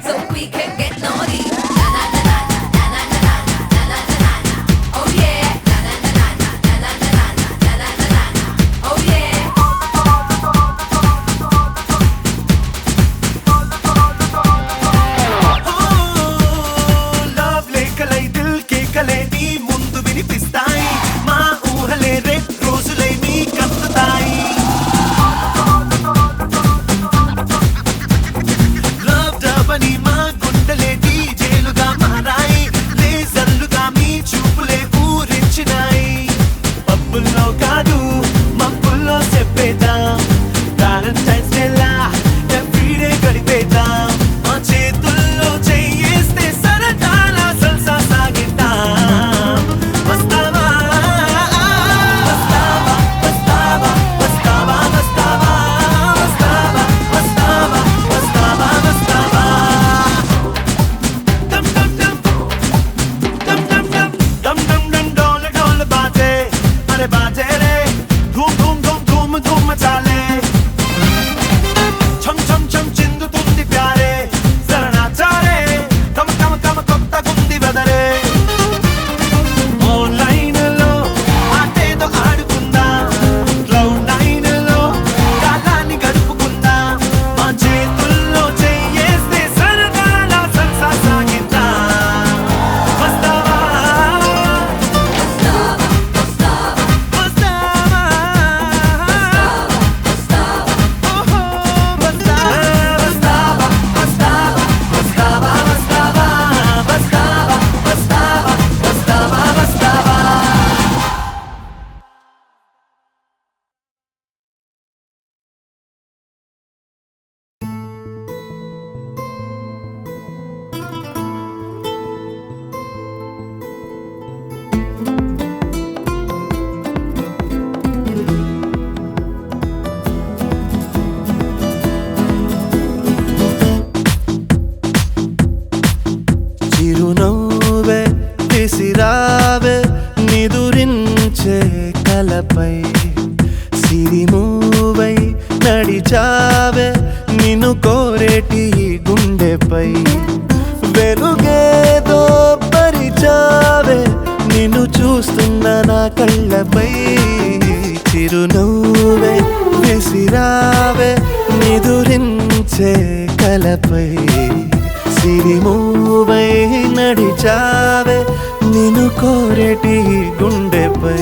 so we can get naughty. Na na na na na na na na na na na na na. Oh yeah. Na na na na na na na na na na na na na. Oh yeah. Love లేకలై దిల్ కేకలే నీ ముందు వినిపిస్తాయి మా ఊహలే rape రోజులై మీ కత్తుతాయి love డబని మా గుండెలే డీజేలుగా మారాయి లేజర్లుగా మీ చూపులే ఊరించినాయి పబ్బుల్లో కాదు మబ్బుల్లో చెప్పేద్దాం వ్యాలంటైన్స్ డేలా ఎవ్రీడే గడిపేద్దాం మా చేతుల్లో చెయ్యేస్తే సరదాల సల్సా సాగిద్దాం వస్తావా వస్తావా వస్తావా వస్తావా వస్తావా వస్తావా వస్తావా వస్తావా వస్తావా dum dum dum dum dum dum dum dum dum डोले डोले बाजे अरे बाजे रे धूम धूम धूम धूम धूम मचा ले छम छम छम చిందుతుంది ప్యారే జర నాచారే కమ కమ కమ కొత్త గుంది వెదరే ఆన్లైన్ లో ఆటేదో ఆడుకుందా క్లౌడ్ నైన్ లో కాలాన్ని గడుపుకుందా మా చేతుల్లో చెయ్యేస్తే సరదాల సల్సా సాగిద్దా వస్తావా వస్తావా ఓహో వస్తావా వస్తావా వస్తావా వస్తావా వస్తావా వస్తావా వస్తావా వస్తావా వస్తావా చిరునవ్వే విసిరావే నిదురించే కలపై సిరిమూవై నడిచావే నిన్ను కోరేటి ఈ గుండెపై వెలుగేదో పరిచావే నిన్ను చూస్తున్న నా కళ్ళపై చిరునవ్వే విసిరావే నిదురించే కలపై సిరిమూవై నడిచావే నిన్ను కోరేటి ఈ గుండెపై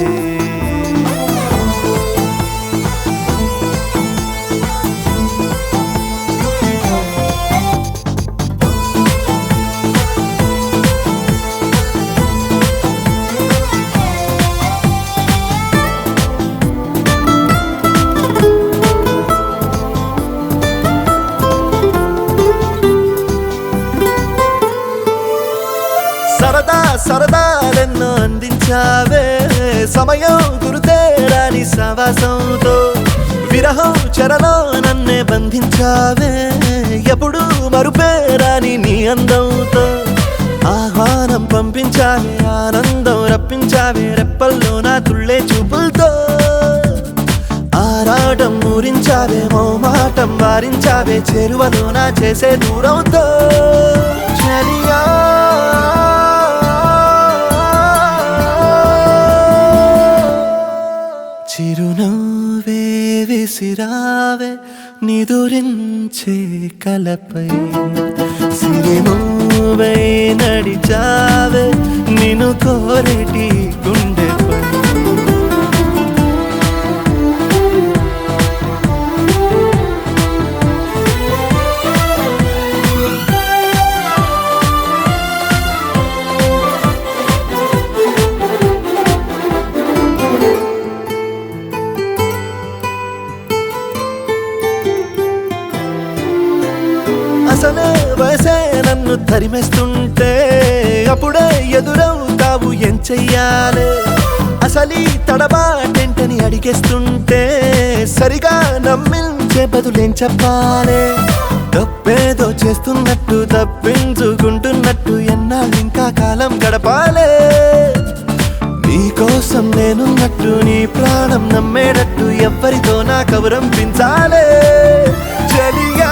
సరదా సరదాలెన్నో అందించావే సమయం గురుతేరాని సవాసంతో విరహం చెరలో నన్నే బంధించావే ఎప్పుడు మరుపేరాని నీ అందంతో ఆహ్వానం పంపించావే ఆనందం రప్పించావే రెప్పల్లో నా తుళ్ళే చూపులతో ఆరాటం ఊరించావే మోమాటం వారించావే చేరువలో నా చేసే దూరంతో చలియా చిరునవ్వే విసిరావే నిదురించే కలపై సిరిమూవై నడిచావే నిన్ను కోరేటి గుండెపై అసలే వయసే నన్ను తరిమేస్తుంటే అప్పుడే ఎదురవుతావు ఏం చెయ్యాలే అసలీ తడబాటెంటని అడిగేస్తుంటే సరిగా నమ్మించే బదులేం చెప్పాలే తప్పేదో చేస్తున్నట్టు తప్పించుకుంటున్నట్టు ఎన్నాళ్ళింకా కాలం గడపాలే నీకోసం నేనున్నట్టు నీ ప్రాణం నమ్మేటట్టు ఎవ్వరితో నా కబురం పించాలే చలియా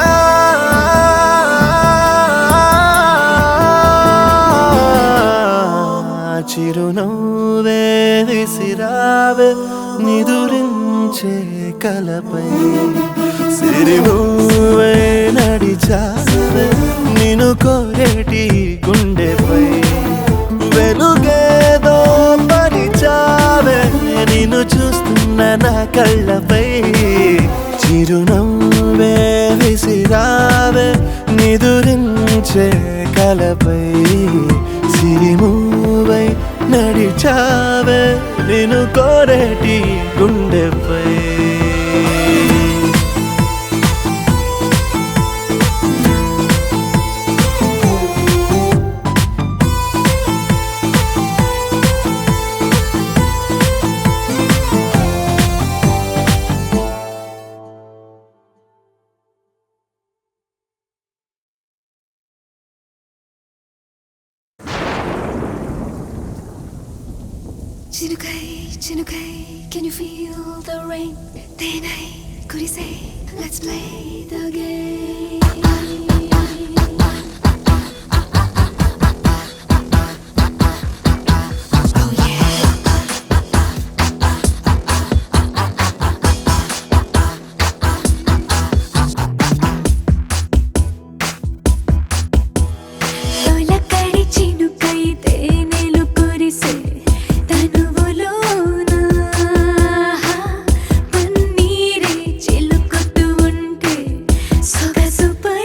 చిరునవ్వే విసిరావే నిదురించే కలపై సిరిమూవే నడిచావే నిన్ను కోరేటి గుండెపై వెలుగేదో పరిచావే నిన్ను చూస్తున్న నా కళ్ళపై చిరునవ్వే విసిరావే నిదురించే కలపై సిరిమూవై నడిచావే నిన్ను కోరేటి గుండెపై చినుకై చినుకై can you feel the rain తేనై కురిసే let's play the game oh yeah తొలకరి చినుకై తేనెలు కురిసే పన్నీరే చిలుకుతూ ఉంటే సొగసుపై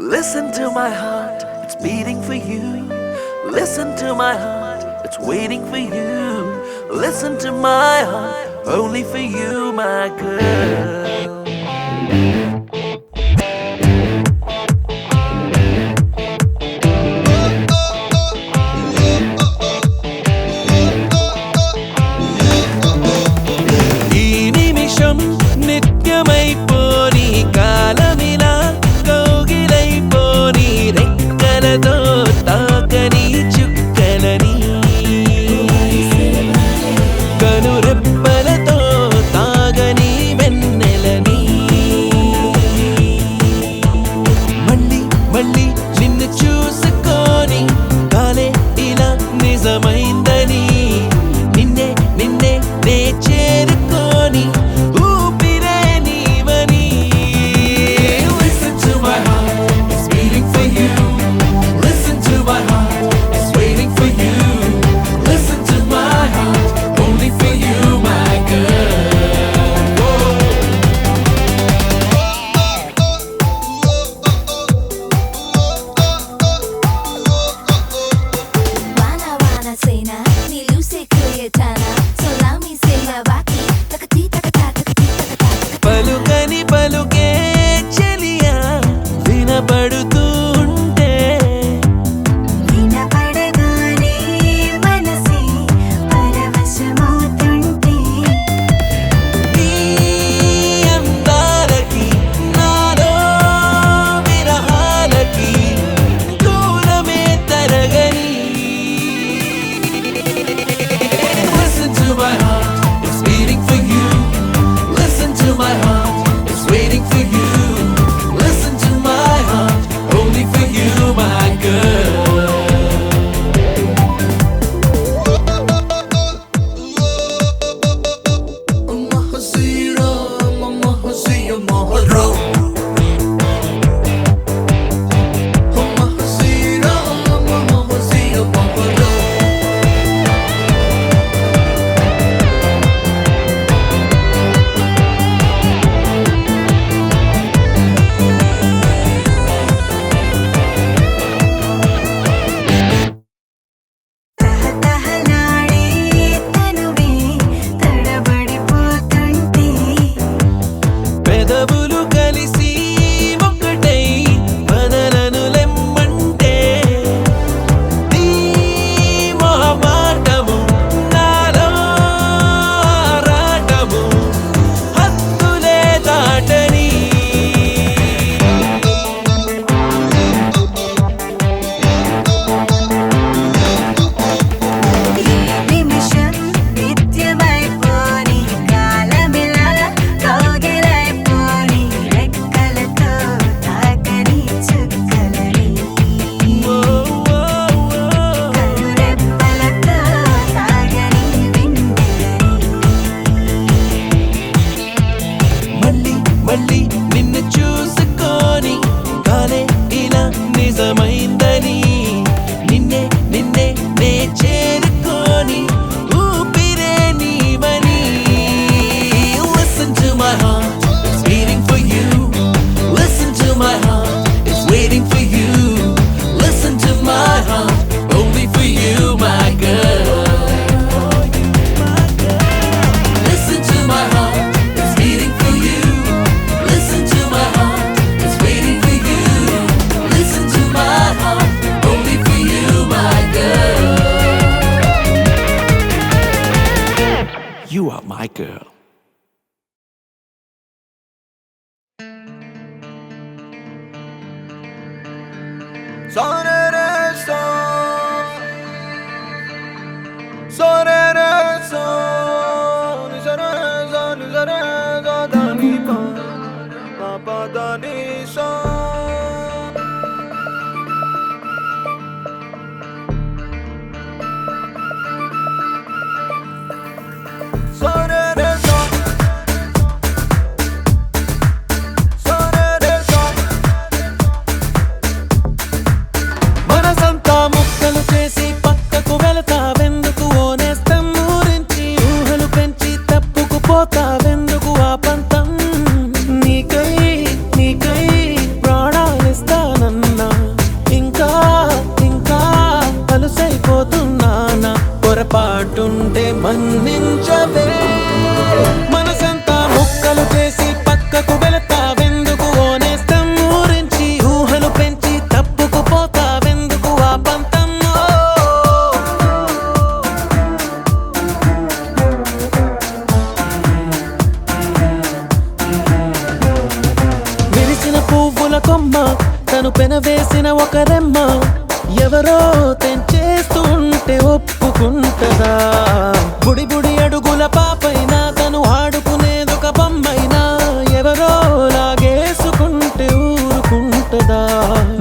Listen to my heart, it's beating for you. Listen to my heart, it's waiting for you. Listen to my heart, only for you, my girl. ఈ నిమిషం నిత్యమైపోని కాలమిలా కౌగిలైపోని రెక్కలతో తాకని చుక్కలని కనురెప్పలతో తాగని వెన్నెలని మళ్ళీ మళ్ళీ నిన్ను చూసుకొని కాలే ఇలా నిజమైందని నిన్నే నిన్నే నే చేరుకొని ఊపిరే నీవని. Listen to my heart, it's beating for you. Listen to my heart, it's waiting for you. Listen to my heart, only for you, my girl. Wanna say na, ni luce kuyetana. So let me say na baki, takati takata takati takata. పలుకని పలుకే చెలియా వినపడుతూ ఉంటే వినపడగానే మనసే పరవశమవుతుంటే నీ అందాలకి నాలో విరహాలకి దూరమే తరగని. Listen to my heart, it's beating for you. Listen to my heart, it's waiting for you. Listen to my heart, only for you, my girl. తహతహలాడే తనువే తడబడిపోతుంటే పెదవులు కలిసి ఒకటై బదలను లెమ్మంటే నీ మొహమాటము నాలో ఆరాటము హద్దులే దాటని. ఈ నిమిషం నిత్యమైపోని కాలమిలా కౌగిలైపోని రెక్కలతో తాకని చుక్కలని ఓ, ఓ, ఓ. కనురెప్పలతో తాగని వెన్నెలని మళ్ళీ మళ్ళీ నిన్ను చూసుకొని కాలే ఇలా నిజమైందని నిన్నే నిన్నే నే చేరుకొని ఊపిరే నీవని. Listen to my heart, it's beating for you. Listen to my heart, it's waiting for you. Listen to my heart, only for you, my girl. Listen to my heart, it's beating for you. Listen to my heart, it's waiting for you. Listen to my heart, only for you, my girl. You are my girl. మనసంతా ముక్కలు చేసి పక్కకు వెళతావెందుకు ఓనేస్తం ఊరించి ఊహలు పెంచి తప్పుకుపోతావెందుకు ఆ పంతం నీకై నీకై కొమ్మ తను పెనవేసిన ఒక రెమ్మ ఎవరో తెంచేస్తుంటే ఒప్పుకుంటదా బుడి బుడి అడుగుల పాపైనా తను ఆడుకునేదొక బొమ్మైనా ఎవరో లాగేసుకుంటే ఊరుకుంటదా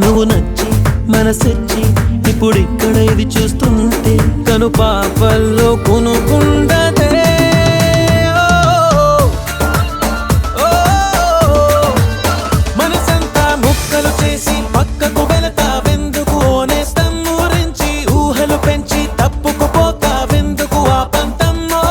నువ్వు నచ్చి మనసిచ్చి ఇప్పుడిక్కడ ఇది చూస్తుంటే కను పాపల్లో కొనుకుండదే మనసంతా ముక్కలు చేసి పక్కకు వెళతావెందుకు ఓనేస్తం ఊరించి ఊహలు పెంచి తప్పుకుపోతావెందుకు ఆ పంతమ్మో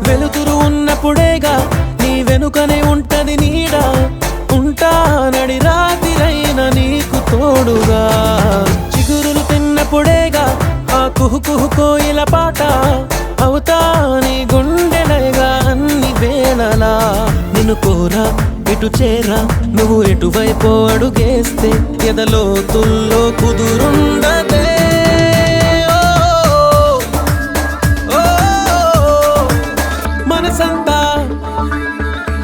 వెలుతురు ఉన్నప్పుడేగా నీ వెనుకనే ఉంటది నీడ ఉంటానడి రాతిరైన నీకు తోడుగా చిగురులు తిన్నప్పుడేగా ఆ కుహు కుహు కోయిల పాట అవుతా నీ గుండెలగా అన్ని వేళలా నిన్ను కోరా ఇటు చేరా నువ్వు ఎటువైపో అడుగేస్తే ఎదలోతుల్లో కుదురుండదే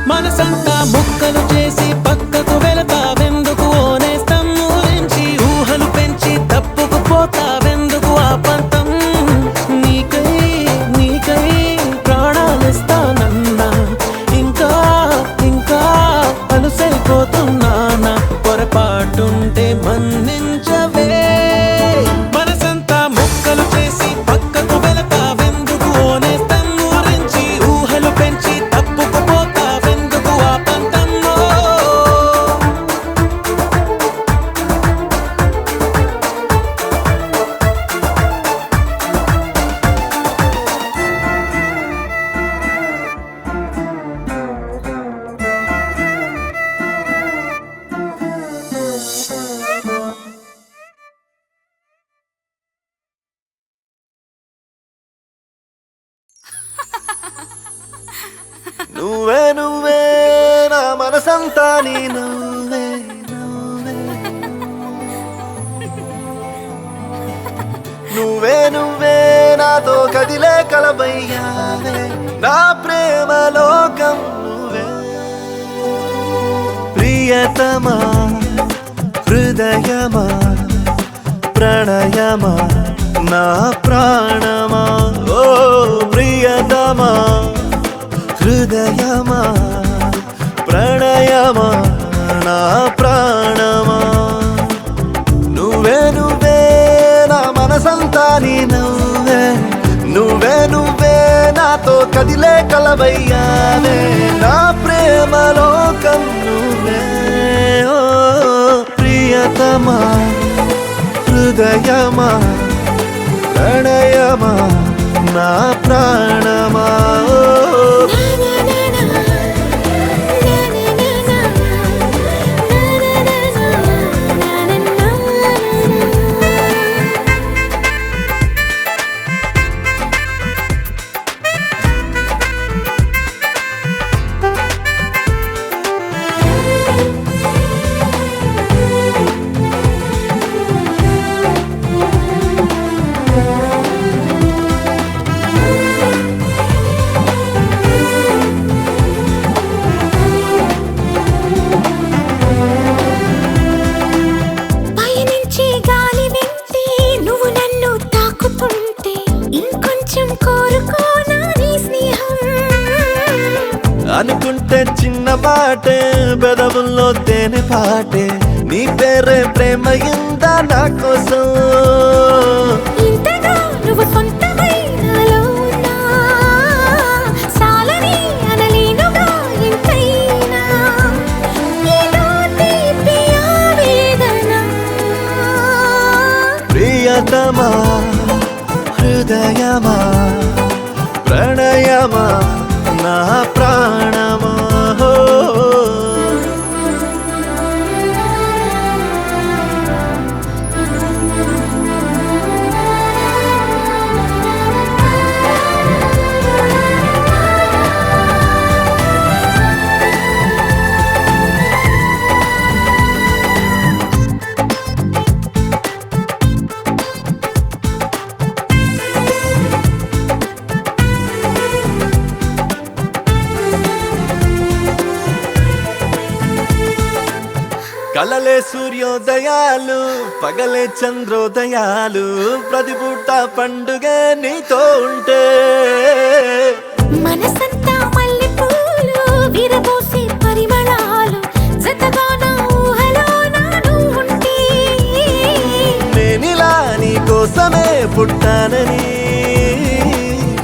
మనసంతా ముక్కలు చేసి పక్కకు వెళతావెందుకు ఓనేస్తం ఊరించి ఊహలు పెంచి తప్పుకుపోతావెందుకు ఆ పంతం నీకై ప్రాణాలిస్తానన్నా ఇంకా ఇంకా అలుసైపోతున్నానా పొరపాటుంటే మన్నించవే మనసంతా ముక్కలు చేసి పక్కకు వెళతావెందుకు ఓనేస్తం ఊరించి ఊహలు పెంచి తప్పుకుపోతావెందుకు ఆ పంతమ్మో నువ్వే నువ్వే నా మనసంతా నీ నువ్వే నువ్వే నువ్వే నాతో కదిలే కలబయ్యావే నా ప్రేమ లోకం నువ్వే ప్రియతమా హృదయమా ప్రణయమా నా ప్రాణమా ఓ ప్రియతమా హృదయమా ప్రణయమా నా ప్రాణమా నువ్వే నువ్వే నా మనసంతా నీ నువ్వే నువ్వే నువ్వే నాతో కదిలే కలవయ్యావే నా ప్రేమ లోకం నువ్వే ఓ ప్రియతమా హృదయమా ప్రణయమా నా ప్రాణమా అనుకుంటే చిన్న మాటే పెదవుల్లో తేనె పాటే నీ పేరే ప్రేమ ఇందా నా కోసం ఇంతగా నువ్వు సొంతమై నాలో ఉన్నా సాలని అనలేనుగా ఇంత ప్రియతమా నా ప్రాణమా హో. కలలే సూర్యోదయాలు పగలే చంద్రోదయాలు ప్రతి పూట పండుగ నీతో ఉంటే మనసంతా మల్లెపూలు విరబోసే పరిమళాలు జతగా నా ఊహలో నాను ఉంటే నేనిలా నీ కోసమే పుట్టానని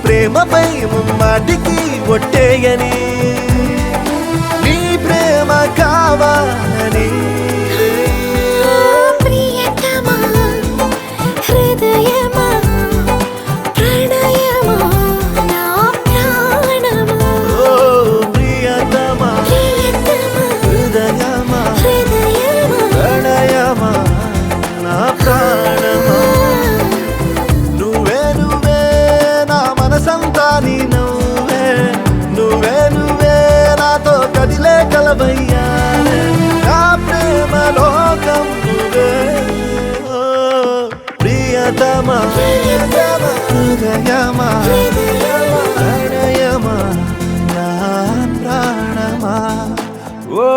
ప్రేమపై ముమ్మాటికి ఒట్టేయని నీ ప్రేమ కావాలని ప్రియతమా హృదయమా ప్రణయమా నా ప్రాణమా ఓ ప్రియతమా ప్రియతమా హృదయమా హృదయమా ప్రణయమా నా ప్రాణమా నువ్వే నువ్వే నా మనసంతా నీ నువ్వే నువ్వే నువ్వే నాతో కదిలే కలవయ్యా నా ప్రేమ లోకం నువ్వే ఓ ప్రియతమా హృదయమా ప్రణయమా నా ప్రాణమా ఓ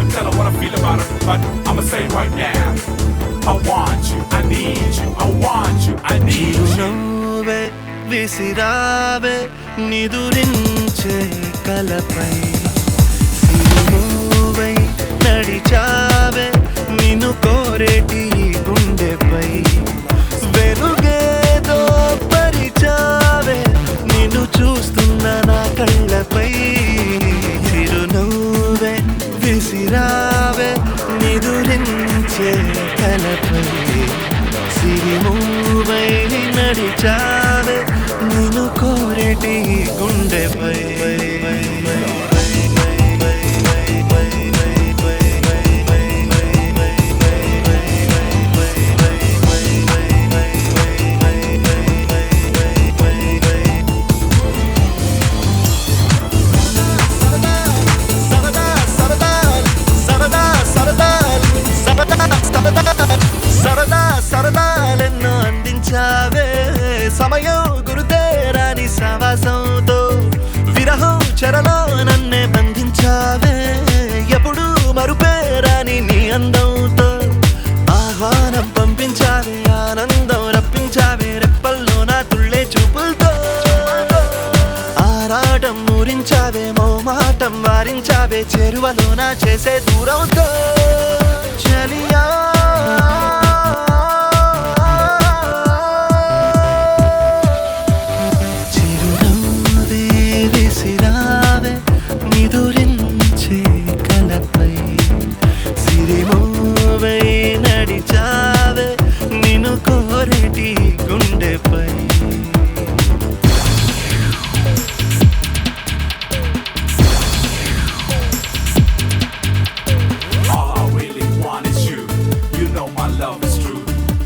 But I'ma say right now, I want you, I need you, I want you, I need you. నువ్వే విసిరావే నిదురించే కలపై నువ్వై నడిచావే నిన్ను కోరేటి గుండెపై వెలుగేదో పరిచావే నిన్ను చూస్తున్న నా కళ్ళపై చిరునవ్వే విసిరావే నిదురించే కలపై సిరిమూవై నడిచావే నిన్ను కోరేటి గుండెపై సరదాలెన్నో అందించావే సమయం గురుతేరాని సావాసంతో విరహం చెరలో నన్నే బంధించావే ఎప్పుడు మరుపేరాని నీ అందంతో ఆహ్వానం పంపించావే ఆనందం రప్పించావే రెప్పల్లో నా తుళ్ళే చూపులతో ఆరాటం ఊరించావే మోమాటం వారించావే చేరువలో నా చేసే దూరంతో చలియా నిదురించే కలపై సిరిమూవై నడిచావే నిన్ను కోరేటి గుండెపై All I really want is you. You know my love is true.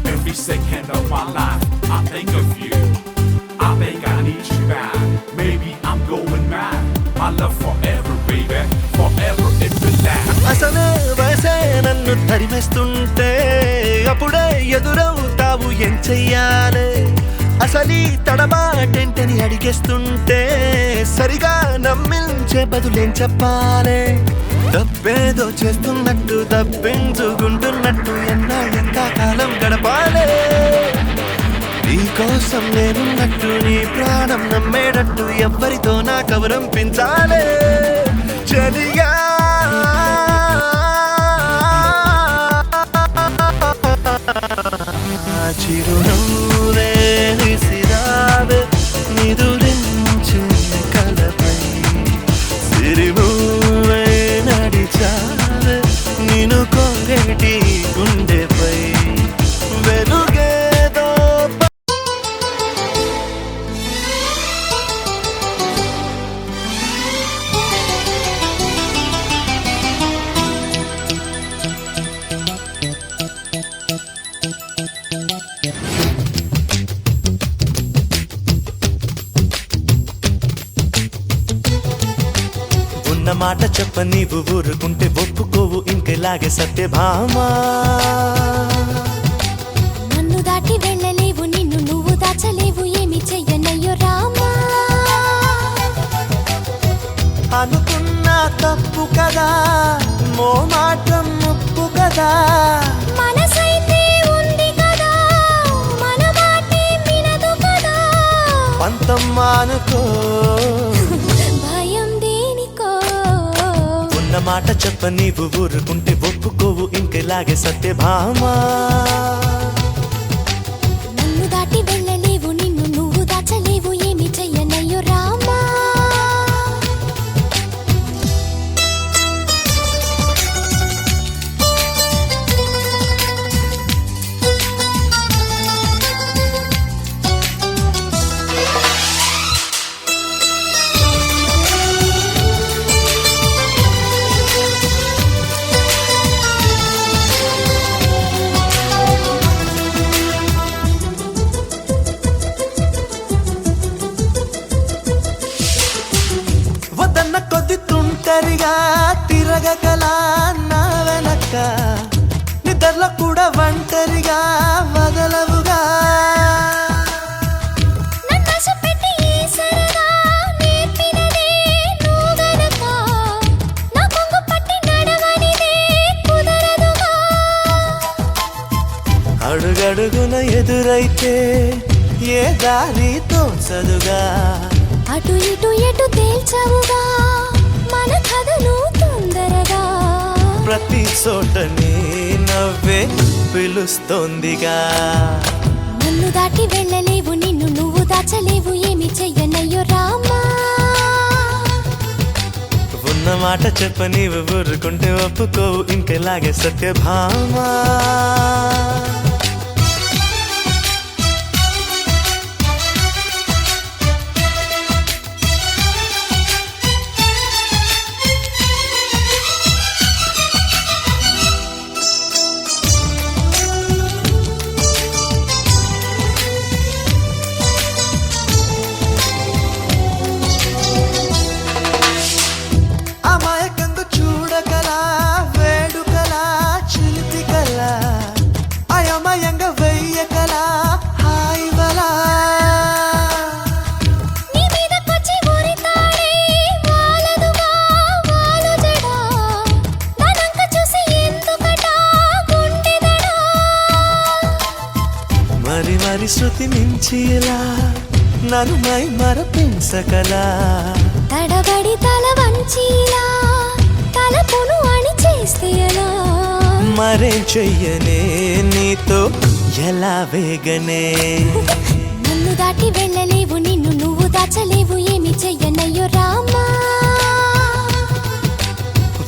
Every second of my life, I think of you. I think I need you back. Maybe I'm going mad. My love forever, baby. Forever it will last. అసలే వయసే నన్ను తరిమేస్తుంటే అప్పుడే ఎదురవుతావు ఏం చెయ్యాలే అసలీ తడబాటేంటని అడిగేస్తుంటే సరిగా నమ్మించే బదులేం చెప్పాలే తప్పేదో చేస్తున్నట్టు తప్పించుకుంటున్నట్టు ఎన్నాళ్ళెంత కాలం గడపాలే నీ కోసం నేనున్నట్టు నీ ప్రాణం నమ్మేటట్టు ఎవ్వరితో నా కవరం పెంచాలే చలిగా చిరునవ్వే విసిరావే నిదురించే కలపై సిరిమూవే నడిచావే నిన్ను కోరేటి గుండెపై వెలుగేదో ఉన్న మాట చెప్ప నీవు ఊరుకుంటే ఒప్పుకోవు ఇంకెలాగే సత్యభామా నన్ను దాటి వెళ్ళలేవు నిన్ను నువ్వు దాచలేవు ఏమి చెయ్యనయ్యో రామా అనుకున్నా తప్పు కదా మో మాటం ముప్పు కదా మనసైతే ఉంది కదా మన మాటే వినదు కదా పంతం మానుకో భయం దేనికో ఉన్న మాట చెప్ప నీవు ఊరుకుంటే ఒప్పుకోవు ఇంకెలాగే సత్యభామా నన్ను దాటి వెళ్ళలేవు నిన్ను నువ్వు దాచలేవు ఏమి చెయ్యనయ్యో రామా వదన్న కొద్ది తుంటరిగా తిరగకలా నా వెనక నిద్రలో కూడా ఒంటరిగా వదలవుగా నన్ను ఆశ పెట్టి ఈ సరదా నేర్పినదే నువ్వు గనక నా కొంగు పట్టి నడవనిదే కుదరదుగా అడుగడుగున ఎదురైతే ఏ దారి తోచదుగా అటు ఇటు ఎటు తేల్చవుగా మన కథను తొందరగా ప్రతి చోటని నవ్వే పిలుస్తోందిగా నన్ను దాటి వెళ్ళలేవు నిన్ను నువ్వు దాచలేవు ఏమి చెయ్యనయ్యో రామా ఉన్న మాట చెప్ప నీవు ఊరుకుంటే ఒప్పుకోవు ఇంకెలాగే సత్యభామా అమాయకంగా చూడకలా వేడుకలా చిలిపికలా అయమయంగా వెయ్యకలా హాయివలా నీ మీదకొచ్చి ఉరితాడే వాలదుగా వాలు జడా నన్నంక చూసి ఎందుకట గుండెదడా మరి మరి శృతి మించి ఇలా నన్ను మై మరపించకలా తడబడి తల వంచిలా తలపును అని చేస్తే ఎలా మరేం చెయ్యనే నీతో ఎలా వేగనే నన్ను దాటి వెళ్ళలేవు నిన్ను నువ్వు దాచలేవు ఏమి చెయ్యనయ్యో రామా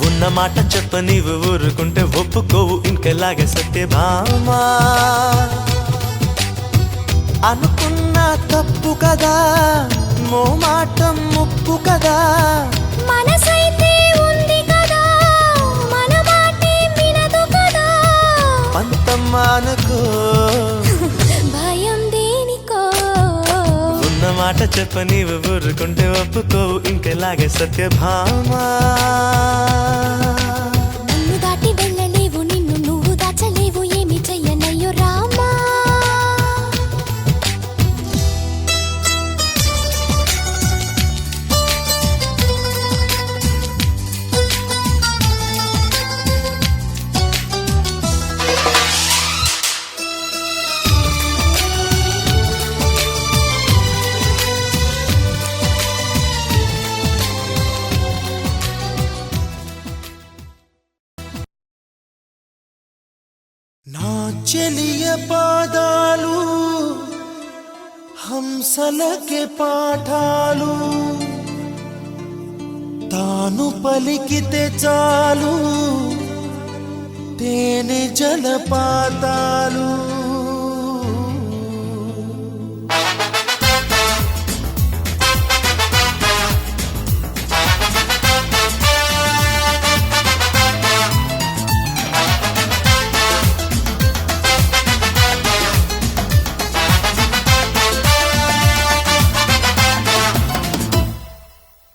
ఉన్న మాట చెప్ప నీవు ఊరుకుంటే ఒప్పుకోవు ఇంకెలాగే సత్యభామా అనుకున్నా తప్పు కదా మో మాటం ముప్పు కదా మనసైతే ఉంది కదా మన మాటే వినదు కదా పంతం మానుకో భయం దేనికో ఉన్న మాట చెప్ప నీవు ఊరుకుంటే ఒప్పుకోవు ఇంకెలాగే సత్యభామా నన్ను దాటి వెళ్ళలేవు నిన్ను నువ్వు దాచలేవు ఏమి చెయ్యనయ్యో రామా నా చెలియ పాదాలు హంసలకే పాఠాలు తాను పలికితే చాలు తేనె జలపాతాలు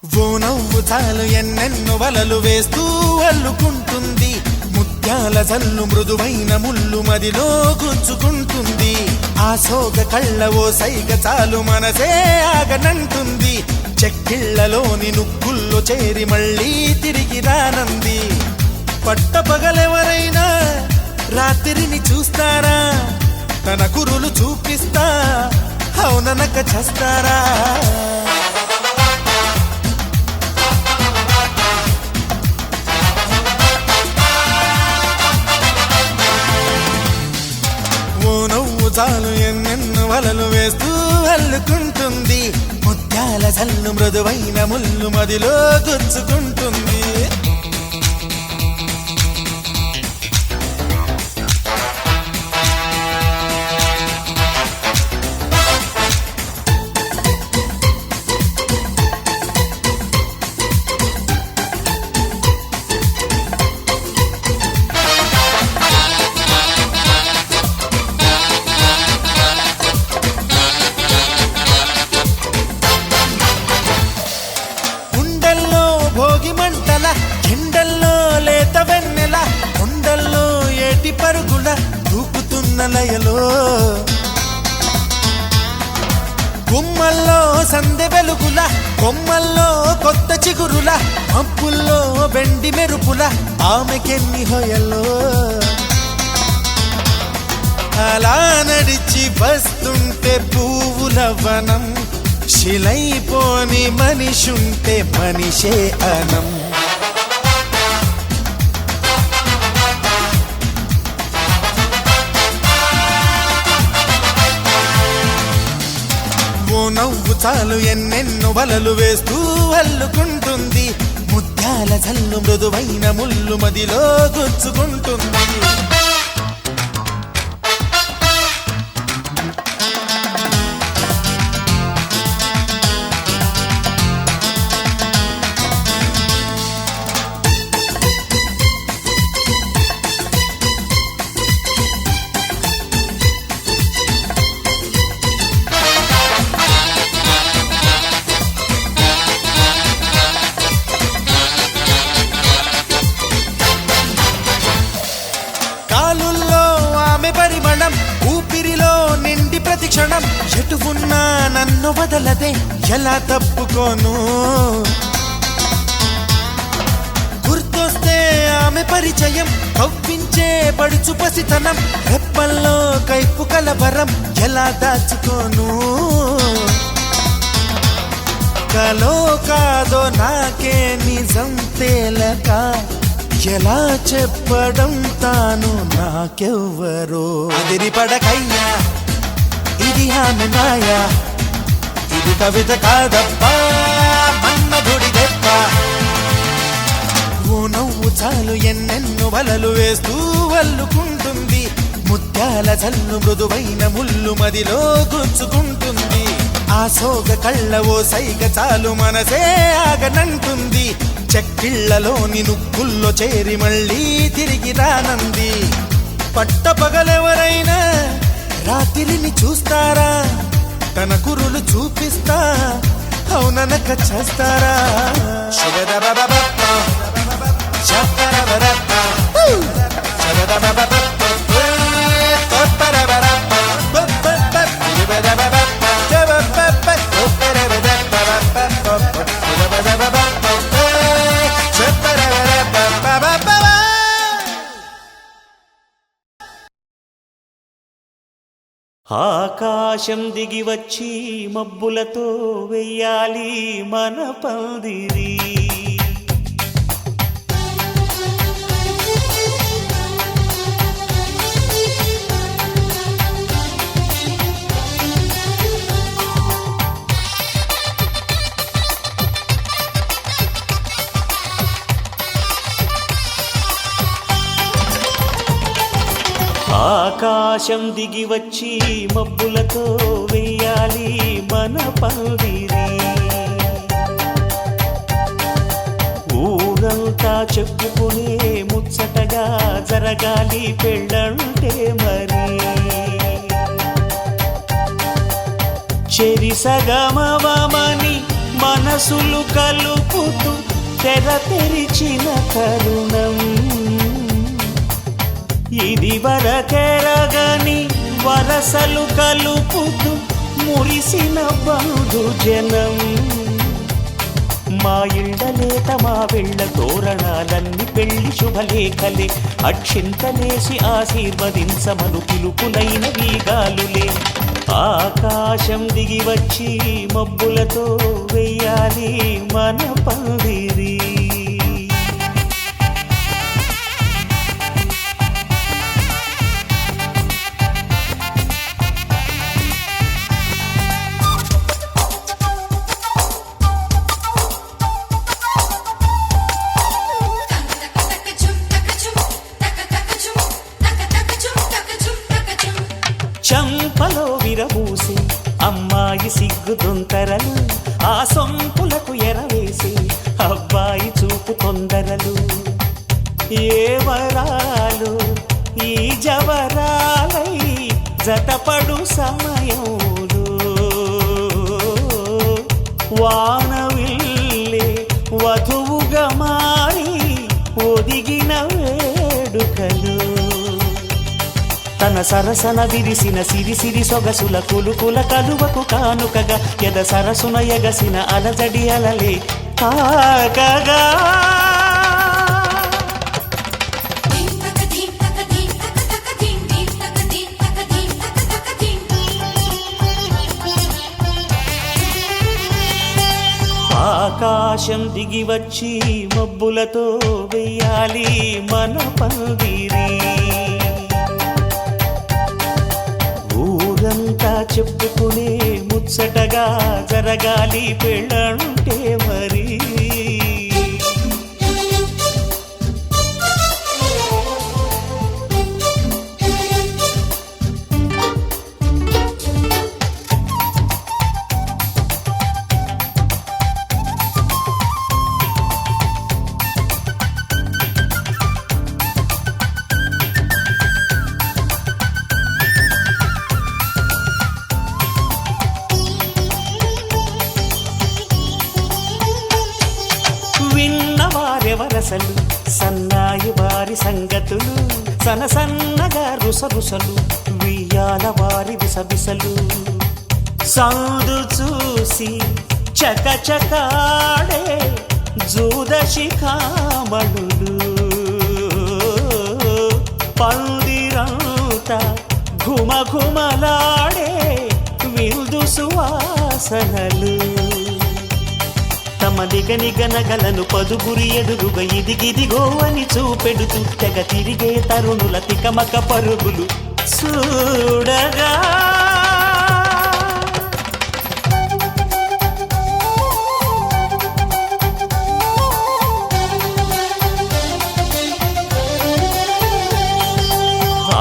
ఓ నవ్వు చాలు ఎన్నెన్నో వలలు వేస్తూ అల్లుకుంటుంది ముత్యాల జల్లు మృదువైన ముళ్ళు మదిలో గుచ్చుకుంటుంది ఆ సోగ కళ్ళ ఓ సైగ చాలు మనసే ఆగనంటుంది చెక్కిళ్లలోని నుక్కుల్లో చేరి మళ్ళీ తిరిగి రానంది పట్టపగలెవరైనా రాత్రిని చూస్తారా తన కురులు చూపిస్తా అవుననక చేస్తారా చాలు ఎన్నెన్నో వలలు వేస్తూ అల్లుకుంటుంది ముత్యాల జల్లు మృదువైన ముళ్ళు మదిలో గుచ్చుకుంటుంది ఎండల్లో లేత వెన్నెల కొండల్లో ఏటి పరుగుల దూకుతున్న లయలో గుమ్మల్లో సందె వెలుగుల కొమ్మల్లో కొత్త చిగురుల మబ్బుల్లో వెండి మెరుపుల ఆమెకెన్ని హొయల్లో అలా నడిచి వస్తుంటే పువ్వుల వనం శిలైపోని మనిషుంటే మనిషే అనం ఓ నవ్వు చాలు ఎన్నెన్నో వలలు వేస్తూ అల్లుకుంటుంది ముత్యాల జల్లు మృదువైన ముళ్ళు మదిలో గుచ్చుకుంటుంది పరిమళం ఊపిరిలో నిండి ప్రతి క్షణం ఎటు ఉన్నా నన్ను వదలదే ఎలా తప్పుకోను గుర్తొస్తే ఆమె పరిచయం కవ్వించే పడుచు పసితనం రెప్పల్లో కైపు కలవరం ఎలా దాచుకోను కలో కాదో నాకే నిజం తేలక ఎలా చెప్పడం తాను నాకెవ్వరో అదిరి పడకయ్యా ఇది ఆమె మాయా ఇది కవిత కాదప్పా మన్మధుడి దెబ్బ ఓ నవ్వు చాలు ఎన్నెన్నో వలలు వేస్తూ అల్లుకుంటుంది ముత్యాల జల్లు మృదువైన ముళ్ళు మదిలో గుచ్చుకుంటుంది ఆ సోగ కళ్ళ ఓ సైగ చాలు మనసే ఆగనంటుంది చెక్కిళ్లలోని నుక్కుల్లో చేరి మళ్ళీ తిరిగి రానంది పట్టపగలెవరైనా రాత్రిని చూస్తారా తన కురులు చూపిస్తా అవుననక చేస్తారా ఆకాశం దిగి వచ్చి మబ్బులతో వెయ్యాలి మన పందిరి ఆకాశం దిగి వచ్చి మబ్బులతో వెయ్యాలి మన పందిరి. ఊరంతా చెప్పుకునే ముచ్చటగా జరగాలి పెళ్ళంటే మరి. చెరిసగమవమని మనసులు కలుపుతూ తెర తెరిచిన తరుణం. ఇది వరకెరగని వరసలు కలుపుతూ మురిసిన బంధుజనం. మా ఇళ్ళలేత మా వెళ్ళ తోరణాలన్నీ పెళ్లి శుభలేఖలే. అక్షింతలేసి ఆశీర్వదించమను పిలుపులైన వీగాలులే. ఆకాశం దిగి వచ్చి మబ్బులతో వెయ్యాలి మన పందిరి. చంపలో విరబూసి అమ్మాయి సిగ్గుదొంతరలు, ఆ సొంపులకు ఎరవేసి అబ్బాయి చూపు తొందరలు. ఏ వరాలు ఈ జవరాలై జతపడు సమయంలో వానవిల్లే వధువుగా మారి ఒదిగిన వేడుకలు. తన సరసన విరిసిన సిరిసిరి సొగసుల కులుకుల కలువకు కానుకగా ఎద సరసున ఎగసిన అలజడి అలలే కాకగా. ఆకాశం దిగి వచ్చి మబ్బులతో వెయ్యాలి మన పందిరి. ఊరంతా చెప్పుకునే ముచ్చటగా జరగాలి పెళ్ళంటే మరి. విన్నవారెవరసలు సన్నాయి వారి సంగతులు, సనసన్నగా రుసరుసలు వియ్యాల వారి విసవిసలు. సౌదు చూసి చకచకాడే జూదశిఖామణులు, పందిరంతా ఘుమఘుమలాడే విందు సువాసనలు. తమ నిగనిగనగలను పదుగురి ఎదురుగా ఇదిగిదిగో అని చూపెడుతూ తెగ తిరిగే తరుణుల తికమక పరుగులు చూడగా.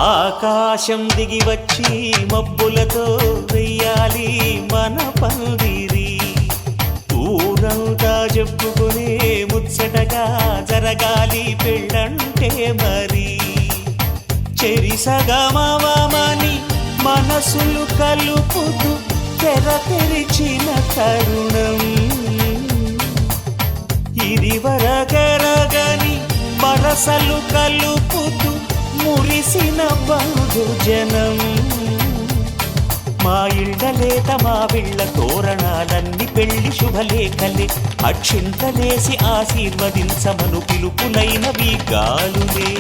ఆకాశం దిగి వచ్చి మబ్బులతో వెయ్యాలి మన పందిరి. ఊరంతా చెప్పుకునే ముచ్చటగా జరగాలి పెళ్ళంటే మరి. చెరిసగమవమని మనసులు కలుపుతూ తెర తెరిచిన తరుణం. ఇది వరకెరగని వరసలు కలుపుతూ మురిసిన బంధుజనం. మా ఇళ్ళలేత మా వెళ్ళ తోరణాలన్నీ పెళ్లి శుభలేఖలే. అక్షింతలేసి ఆశీర్వదించమను పిలుపులైన వీగాలులే.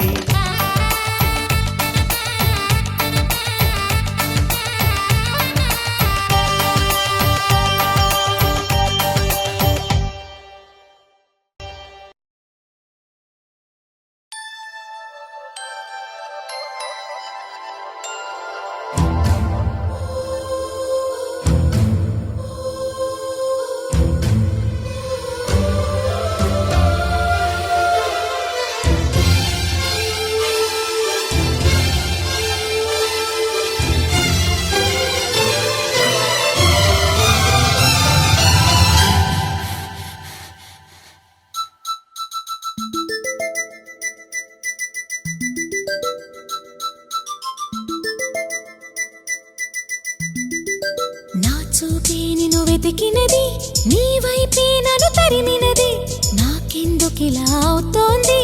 చూపే నిన్ను వెతికినది నీ వైపే నన్ను తరిమినది నాకెందుకిలా అవుతోంది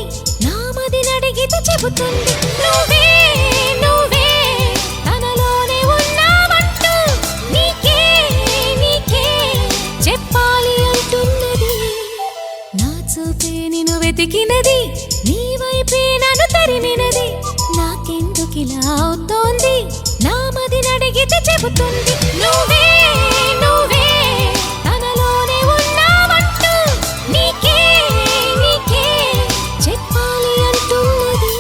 నా మది నడిగితే చెబుతుంది నువ్వే నువ్వే తనలోనే ఉన్నావంటూ నీకే నీకే చెప్పాలి అంటున్నది నా చూపే నిన్ను వెతికినది నీ వైపే నన్ను తరిమినది నాకెందుకిలా అవుతోంది నా మది నడిగితే చెబుతుంది నువ్వే నువ్వే తనలోనే ఉన్నావంటూ నీకే నీకే చెప్పాలి అంటున్నది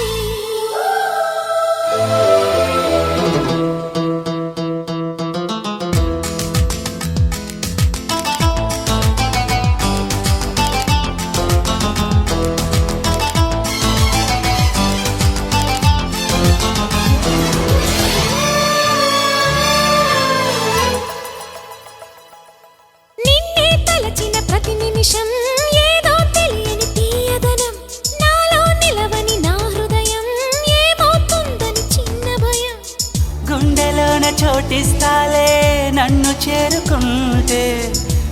నిన్నే తలచిన ప్రతి నిమిషం ఏదో తెలియని తీయదనం నాలో నిలవని నా హృదయం ఏమవుతుందని చిన్న భయం గుండెలోన చోటిస్తాలే నన్ను చేరుకుంటే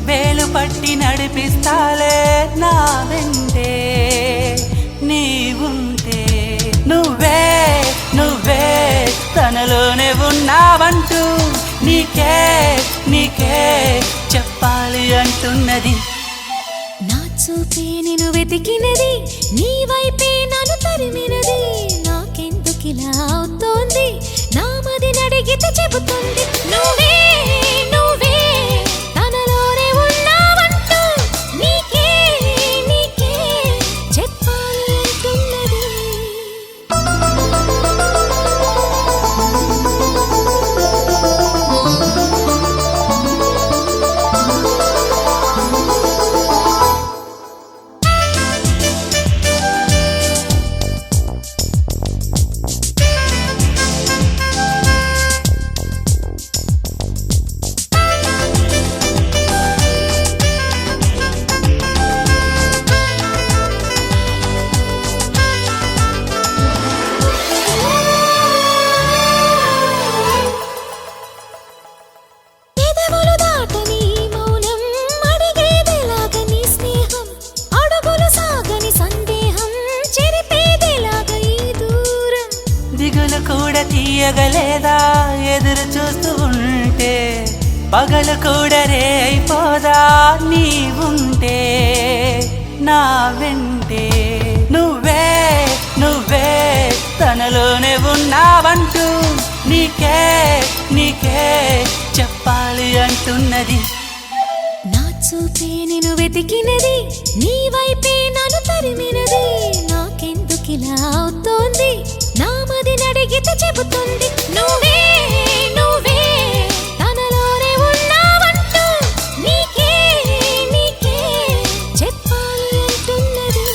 వేలు పట్టి నడిపిస్తాలే నా వెంటే నీవుంటే నువ్వే నువ్వే తనలోనే ఉన్నావంటూ నీకే నీకే చెప్పాలి అంటున్నది నా చూపే నిన్ను వెతికినది నీ వైపే నన్ను తరిమినది నాకెందుకిలా అవుతోంది నా మది నడిగితే చెబుతుంది నువ్వే నువ్వే తనలోనే ఉన్నావంటూ నీకే నీకే చెప్పాలి అంటున్నది ఎదవులు దాటని మౌనం అడిగేదెలాగ నీ స్నేహం అడుగులు సాగని సందేహం చెరిపేదెలాగ ఈ దూరం దిగులు కూడా తీయగలేదా ఎదురు చూస్తూ ఉంటే పగలు కూడా రే అయిపోదా నీవుంటే నా వెంటే నువ్వే నువ్వే తనలోనే ఉన్నావంటూ నీకే నీకే చెప్పాలి అంటున్నది నా చూపే నిన్ను వెతికినది నీ వైపే నన్ను తరిమినది నాకెందుకిలా అవుతోంది నా మది నడిగితే చెబుతుంది నువ్వే నువ్వే తనలోనే ఉన్నావంటూ నీకే నీకే చెప్పాలి అంటున్నది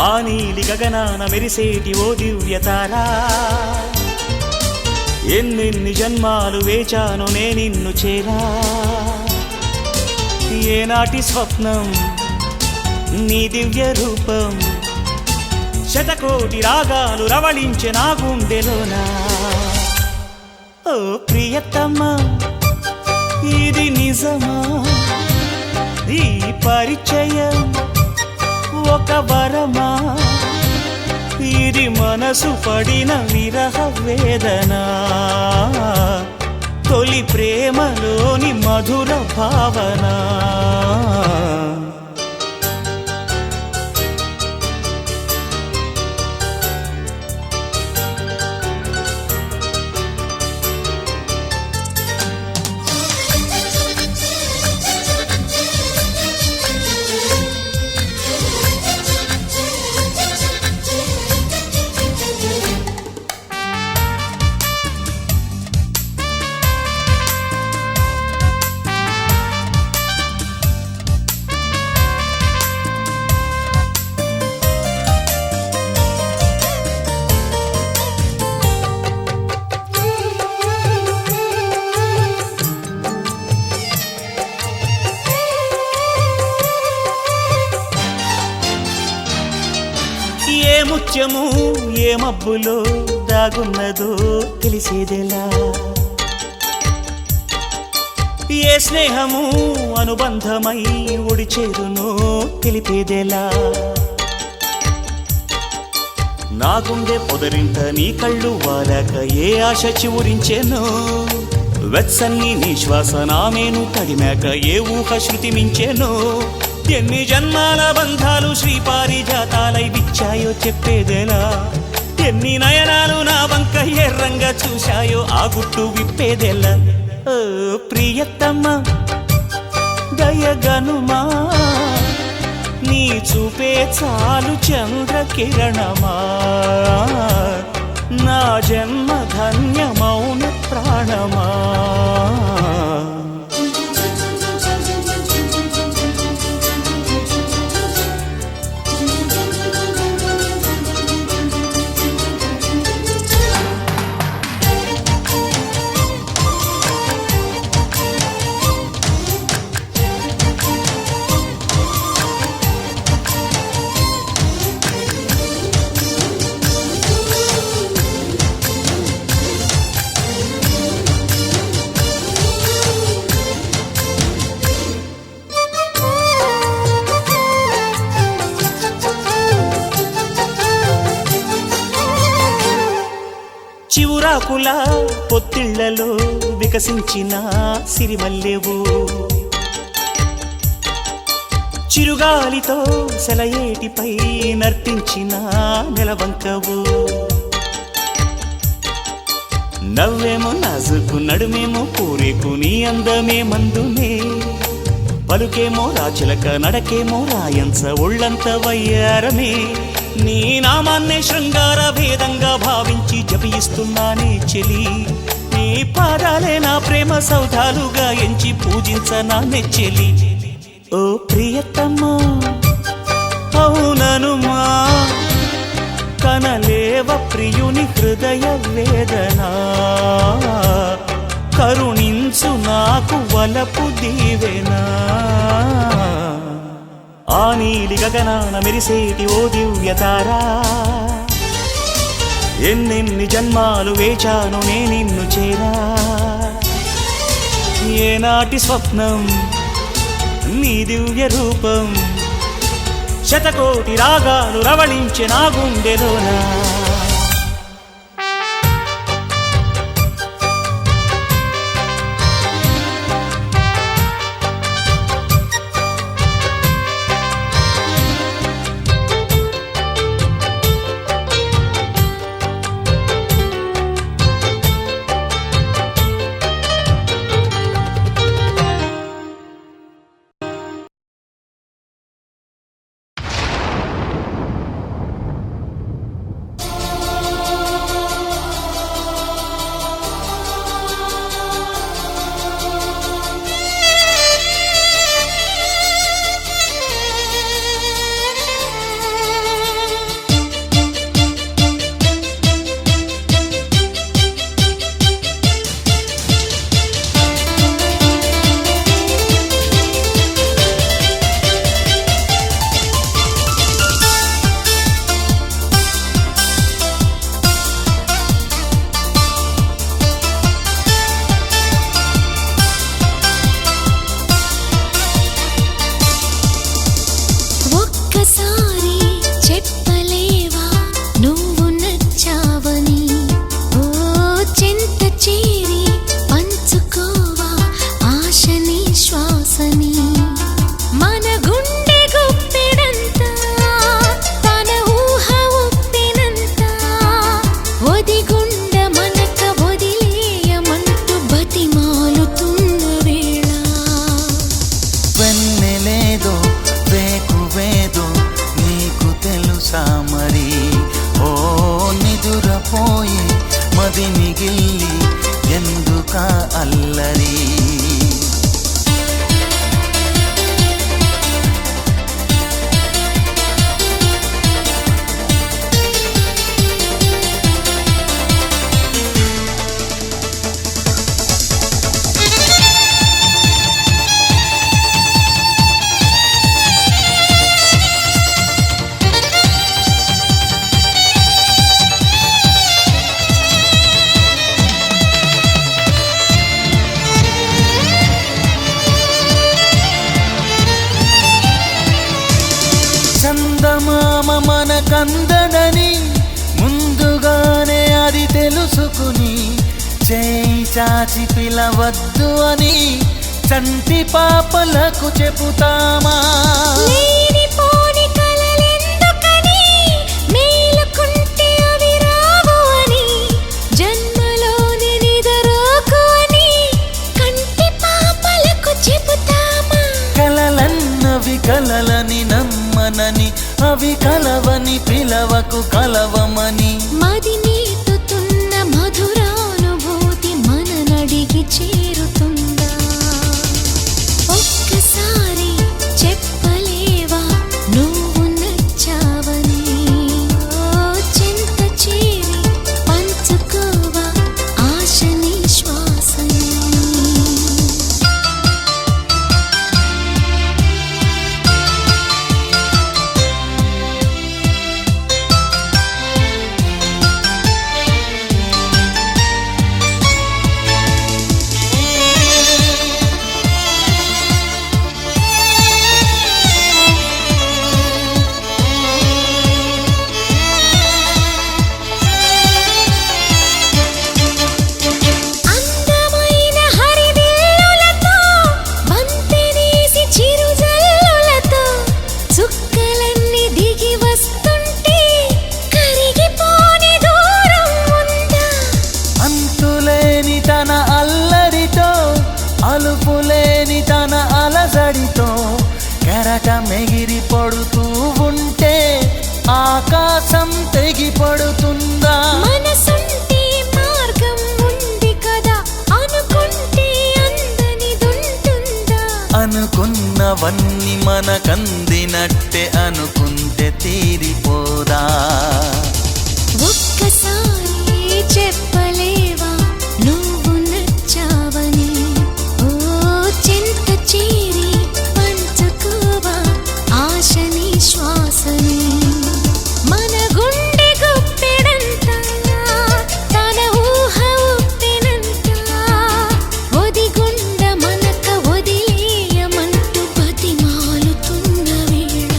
ఆ నీలి గగనాన మెరిసేటి ఓ దివ్యతారా ఎన్నెన్ని జన్మాలు వేచాను నే నిన్ను చేరా ఏనాటి స్వప్నం నీ దివ్య రూపం శతకోటి రాగాలు రవళించే నా గుండెలోనా ఓ ప్రియతమ్మ ఇది నిజమా ఈ పరిచయం ఒక వరమా ఇది మనసు పడిన విరహ వేదన తొలి ప్రేమలోని మధుర భావన ముత్యము ఏ మబ్బులో దాగున్నదో తెలిసేదెలా ఏ స్నేహము అనుబంధమై ఒడిచేరునో తెలిపేదెలా నా గుండె పొదరింట నీ కళ్ళు వారాక ఏ ఆశ చివురించెనో వెచ్చని నీ శ్వాస నామేను తడిమాక ఏ ఊహ శృతి మించెనో ఎన్ని జన్మాల బంధాలు శ్రీపారిజాతాలై విచ్చాయో చెప్పేదెలా ఎన్ని నయనాలు నా వంక ఎర్రంగా చూశాయో ఆ గుట్టు విప్పేదెలా ఓ ప్రియతమ్మ దయగనుమా నీ చూపే చాలు చంద్రకిరణమా నా జన్మ ధన్యమౌన ప్రాణమా చివురాకుల పొత్తిళ్లలో వికసించిన సిరిమల్లెవు చిరుగాలితో సెలయేటిపై నర్తించిన నెలవంకవు నవ్వేమో నాజుకు నడుమేమో పూరేకు నీ అందమే మందునే పలుకేమో రాచిలక నడకేమో రాయంచ ఒళ్ళంత వయ్యారమే నీ నామాన్నే శృంగార భేదంగా భావించి జపిస్తున్నానే చెలి నీ పాదాలే నా ప్రేమ సౌధాలుగా ఎంచి పూజించనా నెచ్చెలి ఓ ప్రియతమ్మా అవుననుమా కనలేవ ప్రియుని హృదయ వేదనా కరుణించు నాకు వలపు దీవెనా ఆ నీలి గగనాన మెరిసేటి ఓ దివ్యతారా ఎన్నెన్ని జన్మాలు వేచాను నే నిన్ను చేరా ఏనాటి స్వప్నం నీ దివ్య రూపం శతకోటి రాగాలు రవళించే నా గుండెలోనా మనకందడని ముందుగానే అది తెలుసుకుని చేయి చాచి పిలవద్దు అని చంటి పాపలకు చెబుతామా? లేనిపోని కలలెందుకని, మేలుకుంటే అవి రావు అని, జన్మలోని నిదరోకు అని కంటి పాపలకు చెబుతామా? కలలన్నవి కలలని నమ్మనని, అవి కలవని పిలవకు కలవమని. మది నీతుతున్న మధురానుభూతి మననడిగి చేరుతుందా? ఒక్కసారి చెప్పలేవా నువ్వు నచ్చావని? ఓ చెంత చేరి పంచుకోవా ఆశ నిశ్వాసని? అందమైన హరివిల్లులతో, బంతినేసి చిరుజల్లులతో, చుక్కలన్నీ దిగి వస్తుంటే కరిగిపోని దూరం ఉందా? అంతులేని తన అల్లరితో, అలుపులేని తన అలజడితో కెరటం ఎగిరి పడుతూ ఉంటే ఆకాశం తెగి పడుతుందా? మనసుంటే మార్గం ఉంది కదా, అనుకుంటే అందనిదుంటుందా? అనుకున్నవన్నీ మనకందినట్టే అనుకుంటే తీరిపోదా? ఒక్కసారి చెప్పలేవా నువ్వు నచ్చావని? ఓ చెంత చేరి పంచుకోవా ఆశ నిశ్వాసని? మన గుండె గుప్పెడంతా, తన ఊహ ఉప్పెనంతా, ఒదిగుండ మనక వదిలేయమంటూ బతిమాలుతున్న వేళ.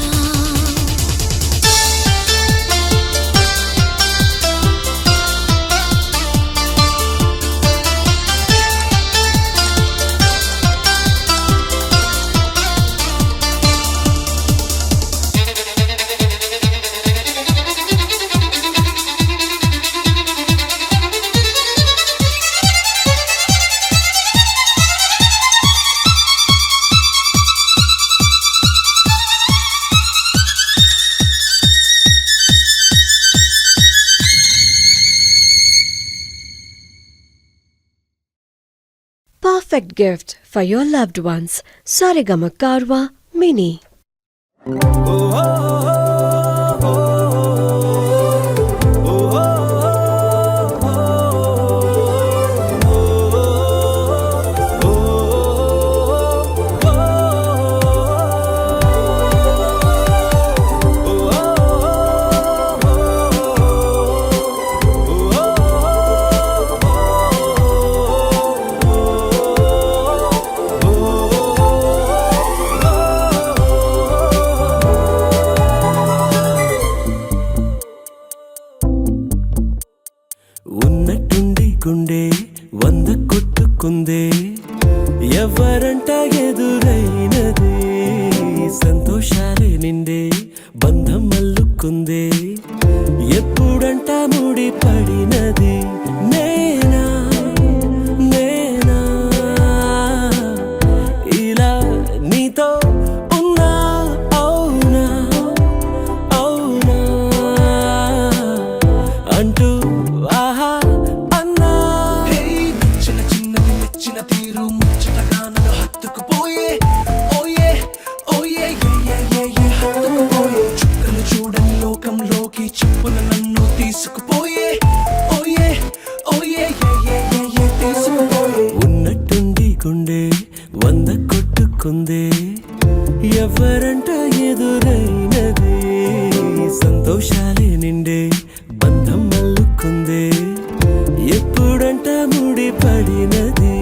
Perfect gift for your loved ones. Saregama Karwa Mini. ఉన్నట్టుండి గుండె 100 కొట్టుకుందే, ఎవరంట ఎదురైనది, సంతోషాలే నిండే బంధం అల్లుకుందే, ఎప్పుడంట ముడి పడినది, నేనా నేనా ఇలా నీతో ఉన్నా, అవునా అవునా అంటూ ఆహా అన్నా. చిన్న చిన్నది మెచ్చిన తీరు ముచ్చటగా నన్ను హత్తుకుపోయే, ఓయే ఓయే హత్తుకుపోయే, చుక్కలు చూడని లోకంలోకి చెప్పున నన్ను తీసుకుపోయే, ఓయే ఓయే తీసుకుపోయే. ఉన్నట్టుండి గుండె 100 కొట్టుకుందే, ఎవరంట ఎదురైనది, సంతోషాలే నిండే బంధం అల్లుకుందే, ఎప్పుడంట ముడి పడినది.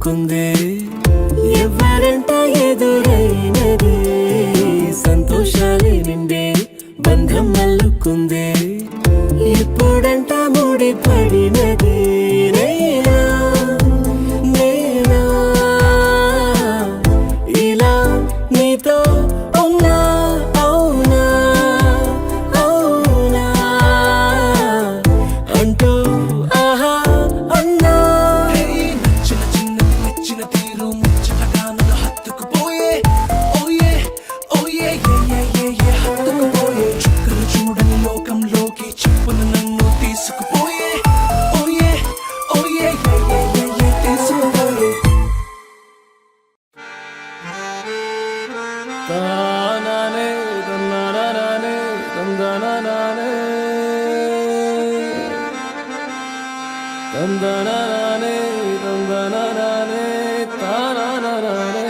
మల్లుకుంది ఎవరంట ఎదురైనది సంతోషాలే నిండే బంధం మల్లుకుంది ఎప్పుడంట ముడి పడినది నేనా నేనా ఇలా నీతో ఉన్నా అవునా అవునా అంటూ ఆహా అన్నా చిన్న చిన్నది నచ్చిన తీరు ముచ్చటగా నన్ను హత్తుకుపోయే ఓయే ఓయే ఏ హత్తుకుపోయే చుక్కలు చూడని లోకంలోకి చెప్పును నన్ను తీసుకుపోయే ఓయే ఓయే తీసుకుపోయే తానానే తందనానే తందనానే తందనానే తందనానే తానానే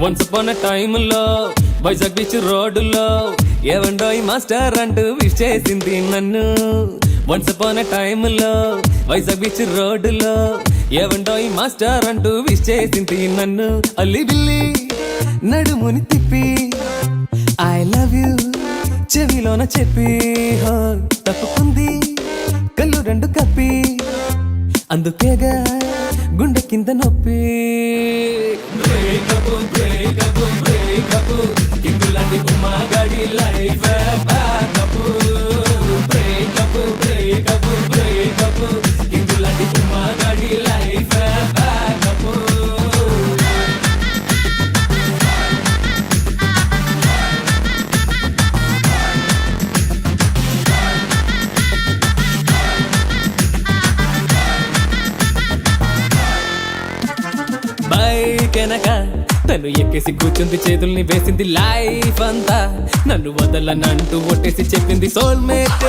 వన్స్ అపాన్ టైంలో వైజాగ్ బీచ్ రోడ్డులో ఏవండోయ్ మాస్టర్ అంటూ విష్ చేసింది నన్ను వన్స్ అపాన్ టైంలో వైజాగ్ బీచ్ రోడ్డులో ఏవండోయ్ మాస్టర్ అంటూ విష్ చేసింది నన్ను అల్లి బిల్లి నడుముని తిప్పి ఐ లవ్ యూ చెవిలోన చెప్పి హో తప్పుకుంది కళ్ళు రెండు కప్పి అందుకేగా గుండె కింద నొప్పి బ్రేకప్ బ్రేకప్ బ్రేకప్ కింగులాంటి ఉమ్మగాడి life backup breakup breakup breakup కింగులాంటి ఉమ్మగాడి లైఫ్ బ్యాకప్ బైక్ వెనక తను ఎక్కేసి కూర్చుంది చేతుల్ని వేసింది లైఫ్ అంతా నన్ను వదలనంటూ ఒట్టేసి చెప్పింది సోల్మేట్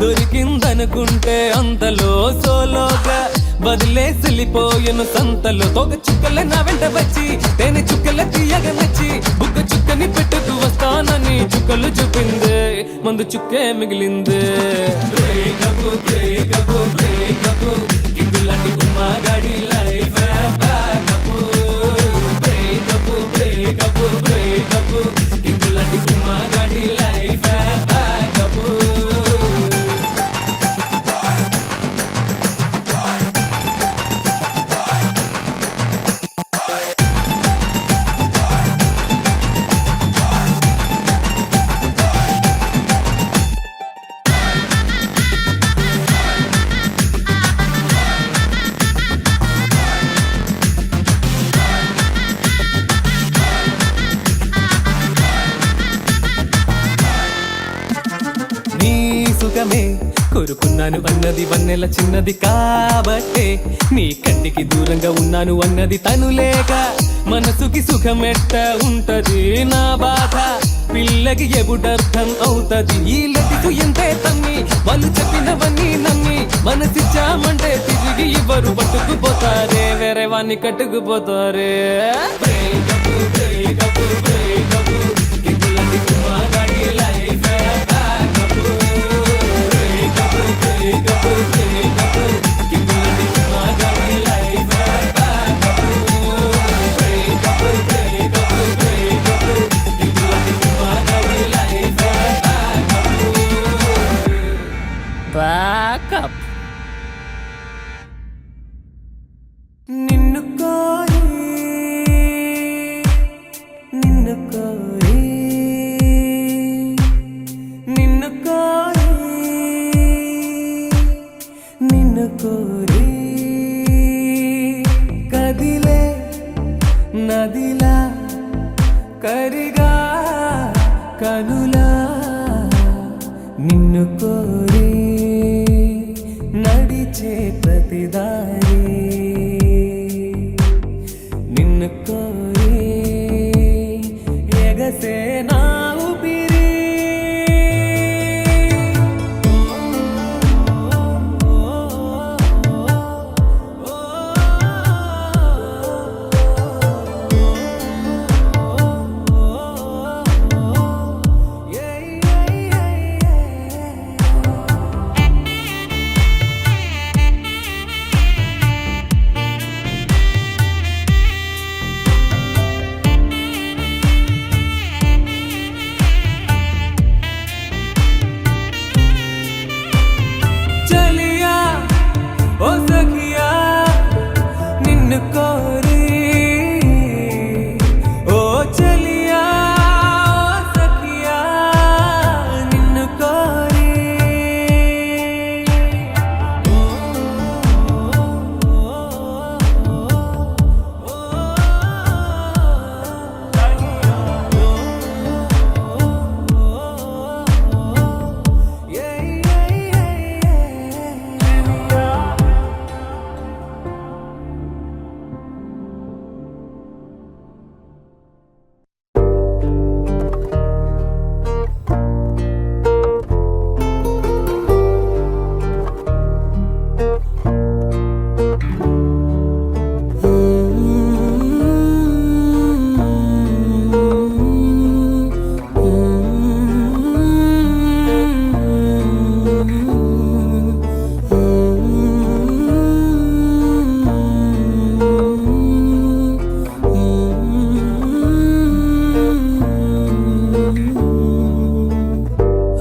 దొరికిందనుకుంటే అంతలో సోలోగా వదిలేసిపోయను సంతలో తోక చుక్కలే నా వెంట వచ్చి తేనె చుక్కల తీయగా నచ్చి బుక్క చుక్కని పెట్టుకు వస్తానని చుక్కలు చూపింది మందు చుక్కే మిగిలింది బ్రేకప్ బ్రేకప్ బ్రేకప్ కింగులాంటి ఉమ్మగాడి life backup breakup breakup breakup కింగులాంటి ఉమ్మగాడి లైఫ్ బ్యాకప్ నీ సుఖమే కోరుకున్నాను అన్నది వన్నెల చిన్నది కాబట్టే నీ కంటికి దూరంగా ఉన్నాను అన్నది తను లేక మనసుకి సుఖమెట్ట ఉంటది నా బాధ పిల్లకి ఎబుడర్థం అవుతది ఈ లతికు ఎంతే తమ్మి వాళ్ళు చెప్పినవన్నీ నమ్మి మనసిచ్చామంటే తిరిగి ఇవ్వరు పట్టుకుపోతారే వేరే వాణ్ణి కట్టుకుపోతారే బ్రేకప్ బ్రేకప్ బ్రేకప్ కింగులాంటి ఉమ్మగాడి life backup breakup breakup breakup కింగులాంటి ఉమ్మగాడి life backup breakup breakup breakup కింగులాంటి ఉమ్మగాడి లైఫ్ బ్యాకప్ నిన్ను కోరి నిన్ను కోరి నిన్ను కోరి నిన్ను కోరి కదిలే నదిలా కరిగా కనులా నిన్ను కోరి నడిచే ప్రతిదారి నిన్ను కోరి ఎగసే నా ఊపిరి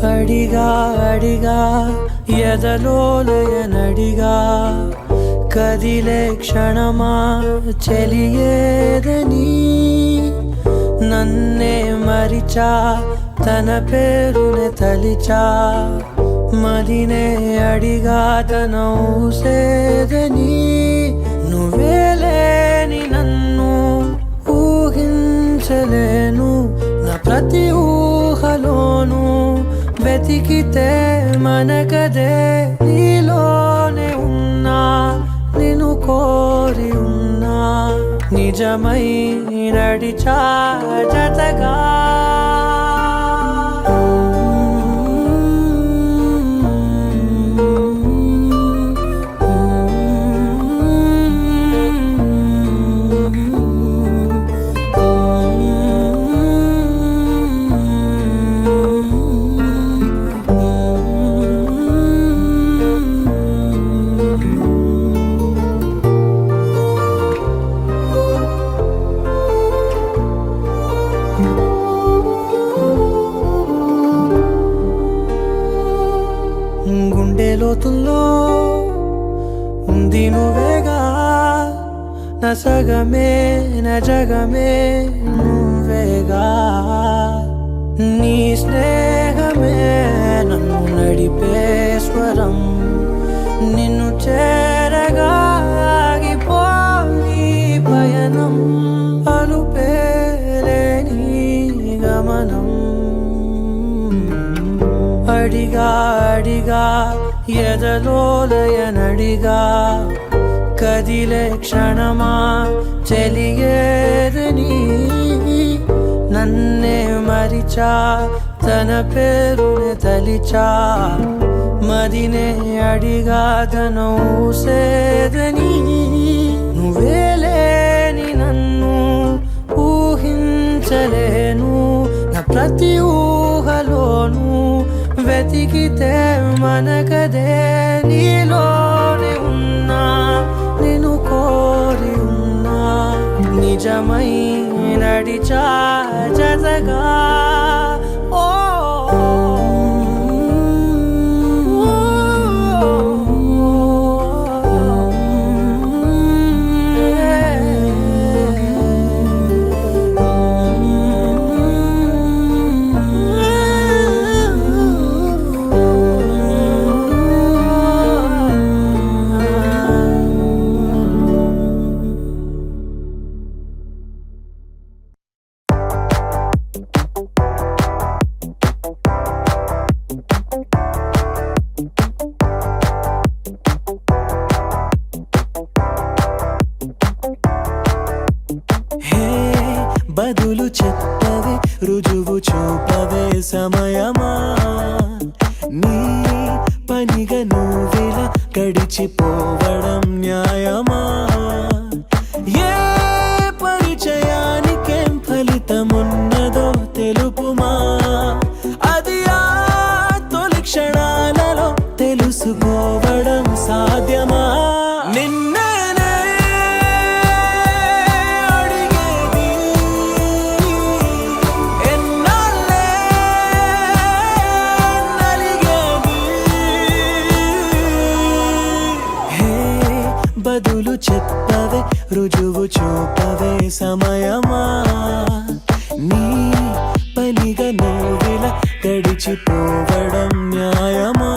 అడిగా అడిగా ఎదలోలయనడిగా కదిలే క్షణమా చెలియేదని నన్నే మరిచా తన పేరునే తలిచా మదినే అడిగా తన ఊసేదని నువ్వేలేని నన్ను ఊహించలేను నా ప్రతి ఊహలోను వెతికితే మనకదే నీలోనే ఉన్నా నిన్ను కోరి ఉన్నా నిజమై నడిచా జతగా గుండె లోతుల్లో ఉంది నువ్వేగా నా సగమే నా జగమే నువ్వేగా నీ స్నేహమే నన్ను నడిపే స్వరం నిన్ను చేరగా ఆగిపోయి పయనం అలుపేలేని గమనం అడిగా అడిగా ఎదలోలయనడిగా కదిలే క్షణమా చెలియేదని నన్నే మరిచా తన పేరునే తలిచా మదినే అడిగా తన ఊసేదని నువ్వేలేని నన్ను ఊహించలేను నా ప్రతి ఊహలోను వెతికితే మనకదే నీలోనే ఉన్నా నిన్ను కోరి ఉన్నా నిజమై నడిచా జతగా ఓ బదులు చెప్పవే రుజువు చూపవే సమయమా నీ పనిగా నువ్విలా గడిచిపోవడం న్యాయమా ఏ పరిచయానికేం ఫలితమున్నదో తెలుపుమా అది ఆ తొలి క్షణాలలో తెలుసుకోవడం సాధ్యమా నిన్నేనే అడిగేది ఎన్నాళ్ళే నలిగేది హే బదులు చెప్పవే రుజువు చూపవే సమయమా నీ పనిగా నువ్విలా గడిచిపోవడం న్యాయమా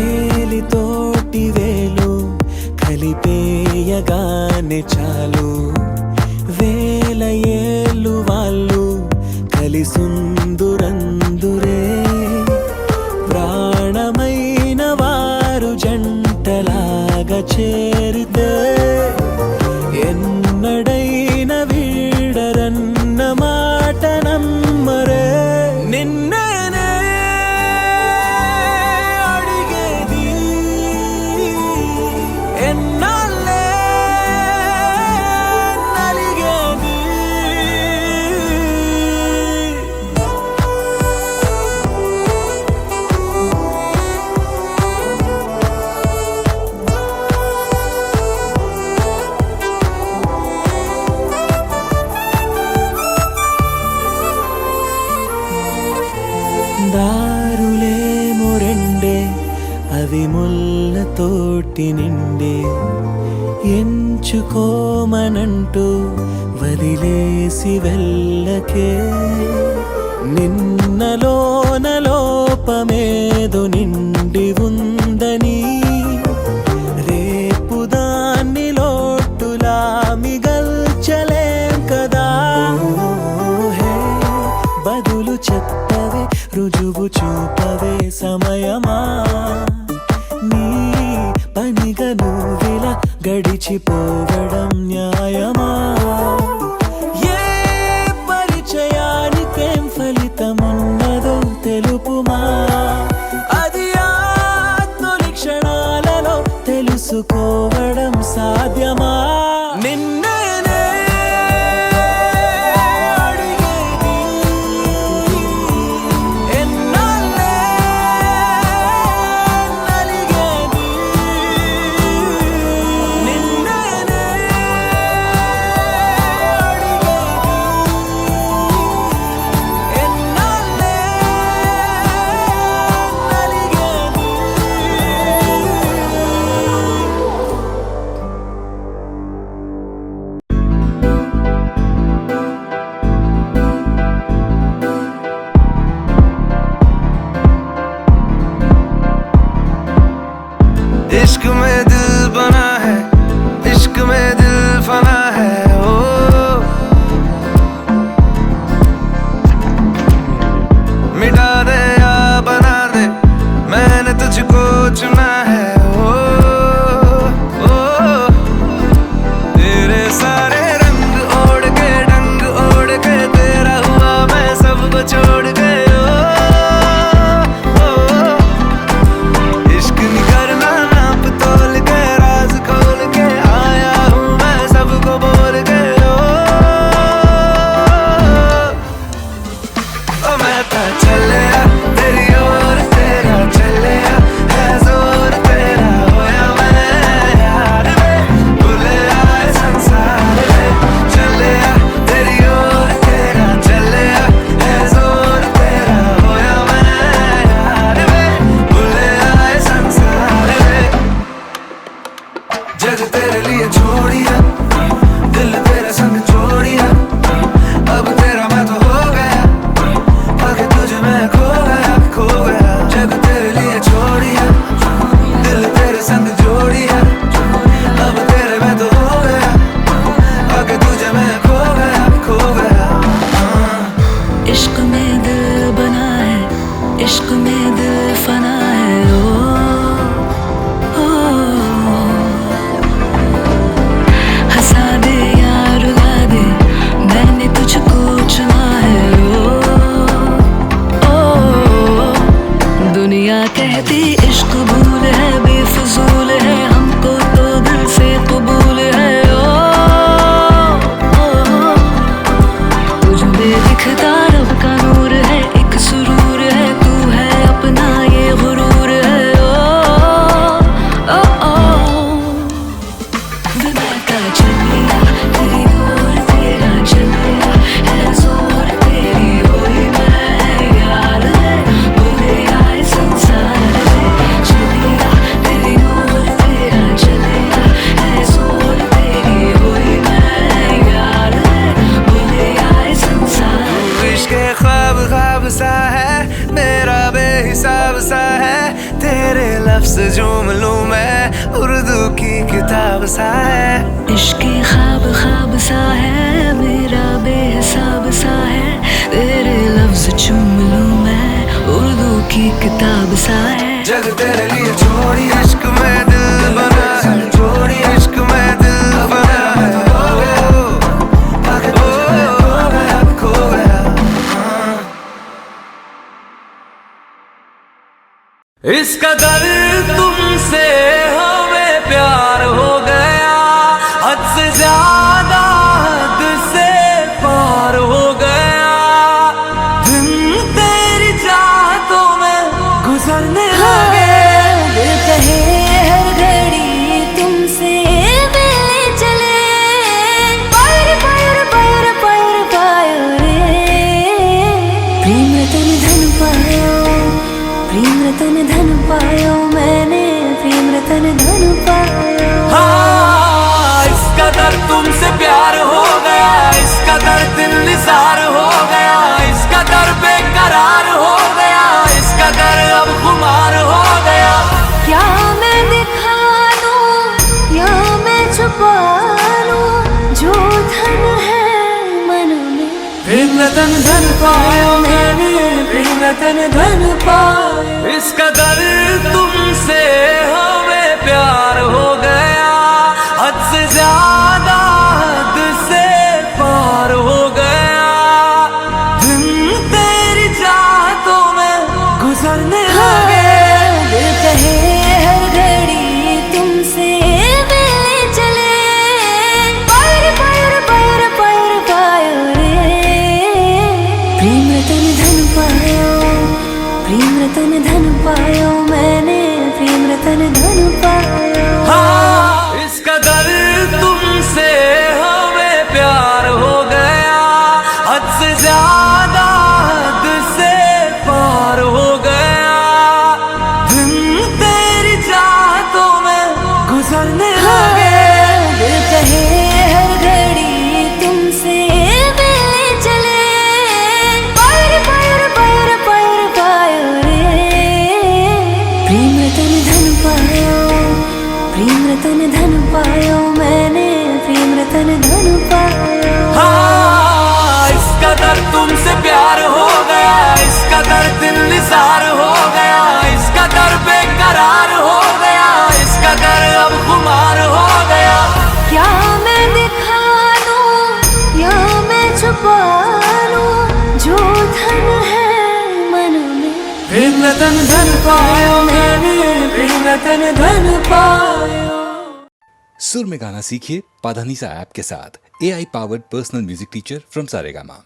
వేలితోటి వేలు కలిపేయగానే చాలు వేల ఇంటి నిండే ఎంచుకోమనంటూ వదిలేసి వెళ్ళకే నిన్నలోన లోపమేదో నిండి ఉందని రేపు దాన్ని లోటులా మిగల్చలేం కదా హే బదులు చెప్పవే రుజువు చూపవే సమయమా నీ పనిగా నువ్విలా గడిచిపోవడం న్యాయమా ఏ పరిచయానికేం ఫలితమున్నదో తెలుపుమా అది ఆ తొలి క్షణాలలో తెలుసుకోవడం సాధ్యమా నిన్నేనే అడిగేది ఎన్నాళ్ళే నలిగేది నిన్నేనే అడిగేది ఎన్నాళ్ళే నలిగేది इश्क में दिल बना है इश्क में दिल फना है ओ मिटा दे या बना दे मैंने तुझको चुना है ओ तेरे सारे रंग ओढ़ के डंग ओढ़ के तेरा हुआ मैं सबको छोड़ के इश्क नहीं करना नाप तोल के राज खोल के आया हूँ मैं सबको बोल के ओ मैं तो चलिया तेरी ओर तेरा चलिया है जोर तेरा होया मैं यार वे भूले आए संसार में चलिया तेरी ओर तेरा चलिया है जोर तेरा होया मैं यार वे भूले आए संसार में जग तेरे लिए छोड़िया दिल तेरे संग जोड़िया अब तेरा मैं तो हो गया आगे तुझे मैं खो गया जग तेरे लिए छोड़िया दिल तेरे संग जोड़िया अब तेरे मैं तो हो गया आगे तुझे मैं खो गया इश्क में दिल बना है इश्क में दिल फना है ओ हंसा दे या रुला दे मैंने तुझको चुना है ओ दुनिया कहती इश्क भूल है बेफजूल है हमको तो दिल से कबूल है तुझ में दिखता रब का नूर है एक सुरूर है तू है अपना ये गुरूर है विदाता चलिया तेरी ओर तेरा चलिया है जोर तेरी होई मैं यार है भूले आए संसार में चलिया तेरी ओर तेरा चलिया है जोर तेरी होई मैं यार है भूले आए संसार इश्क ख्वाब ख्वाब सा है मेरा बेहिसाब सा है तेरे लफ्ज झूम लूं मैं उर्दू की किताब सा है इश्क ख्वाब ख्वाब सा है मेरा बेहिसाब सा है तेरे लफ्ज चूम लूं मैं उर्दू की किताब सा है जग तेरे लिए छोड़ी इश्क में दिल बना है छोड़ी इश्क में दिल बना है खो गया इस कदर तुमसे हमें प्यार हो गया हद से ज्यादा हद से पार हो गया दिन तेरी चाहतों में गुजरने लगे कहे हर घड़ी तुमसे मिलने चले पायर पायर पायर पायर पायो रे प्रेम रतन धन पायो मैंने प्रेम रतन रतन धन पायो मैंने, प्रेम रतन धन पायो। इस कदर तुमसे हमें प्यार हो गया, हद से ज्यादा हद से पार हो गया। दिन तेरी चाहतों में गुजरने लगे, दिल कहे हर घड़ी तुमसे मिलने चले। पैर पैर पैर पैर पायो रे, प्रेम रतन धन पायो, प्रेम रतन धन पायो मैंने, प्रेम रतन धन पायो। हाँ, इस कदर तुमसे हमें प्यार हो गया, हद से ज्यादा हद से पार हो गया। दिन तेरी चाहतों में गुजरने लगे, दिल कहे हर घड़ी तुमसे मिलने चले। पैर पैर पैर पैर पायो रे, प्रेम रतन धन पायो, प्रेम रतन धन पायो मैंने, प्रेम रतन धन पायो। हाँ, इस कदर तुमसे प्यार हो गया, इस कदर दिल निसार हो गया, इस कदर बेकरार हो गया, इस कदर अब खुमार हो गया। क्या मैं दिखा दूं या मैं छुपा लूं, जो धन है मन में। प्रेम रतन धन पायो मैंने, प्रेम रतन धन पायो। सुर में गाना सीखिए पाधानीसा ऐप के साथ, AI powered personal music teacher from Saregama.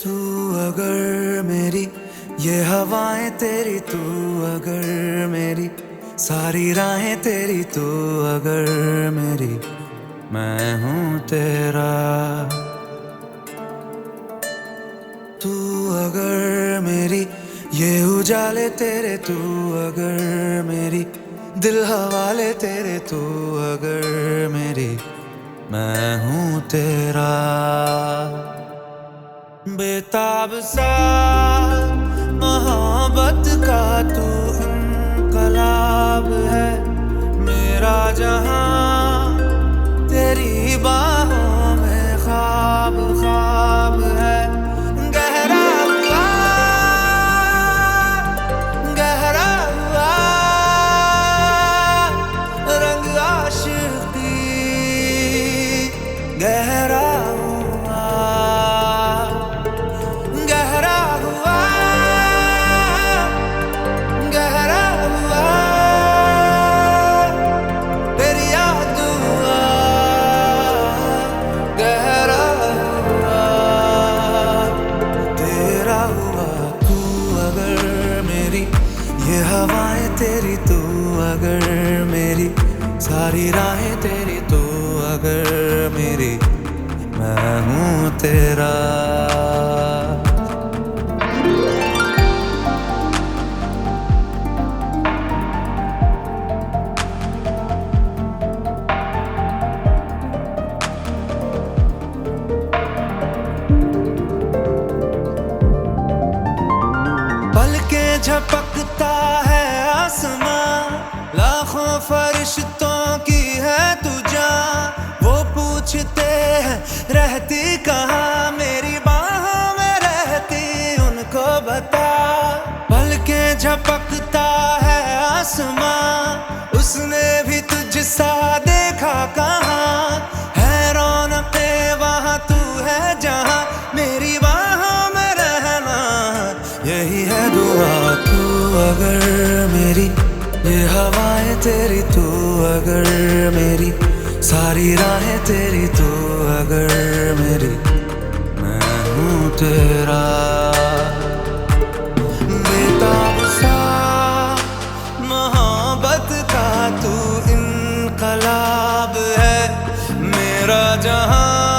तू अगर मेरी ये हवाएं तेरी, तू अगर मेरी सारी राहें तेरी, तू अगर मेरी मैं हूँ तेरा। तू अगर मेरी ये उजाले तेरे, तू अगर मेरी दिल हवाले तेरे, तू अगर मेरी मैं हूँ तेरा। बेताब सा मोहब्बत का तू इनकलाब है, मेरा जहां तेरी बाहों में ख्वाब ख्वाब है। गहरा हुआ रंग आशिकी, गहरा हुआ गहरा हुआ गहरा हुआ, तेरी याद हुआ गहरा हुआ, तेरा हुआ। तू अगर मेरी ये हवाएं तेरी, तू अगर मेरी सारी राहें तेरी, तू अगर मेरी मैं हूँ तेरा। पलके झपकता है आसमां, लाखों फरिश्तों की है तू जां। वो पूछते हैं रहती कहाँ, मेरी बाहों में रहती उनको बता। पलके झपकता है आसमां, उसने भी तुझसा देखा कहाँ। है रौनके वहाँ तू है जहाँ, मेरी बाहों में रहना यही है दुआ। तू अगर मेरी ये हवाएं तेरी, तू अगर मेरी सारी राहें तेरी, तू अगर मेरी मैं हूँ तेरा। बेताब सा मोहब्बत का तू इनकलाब है, मेरा जहां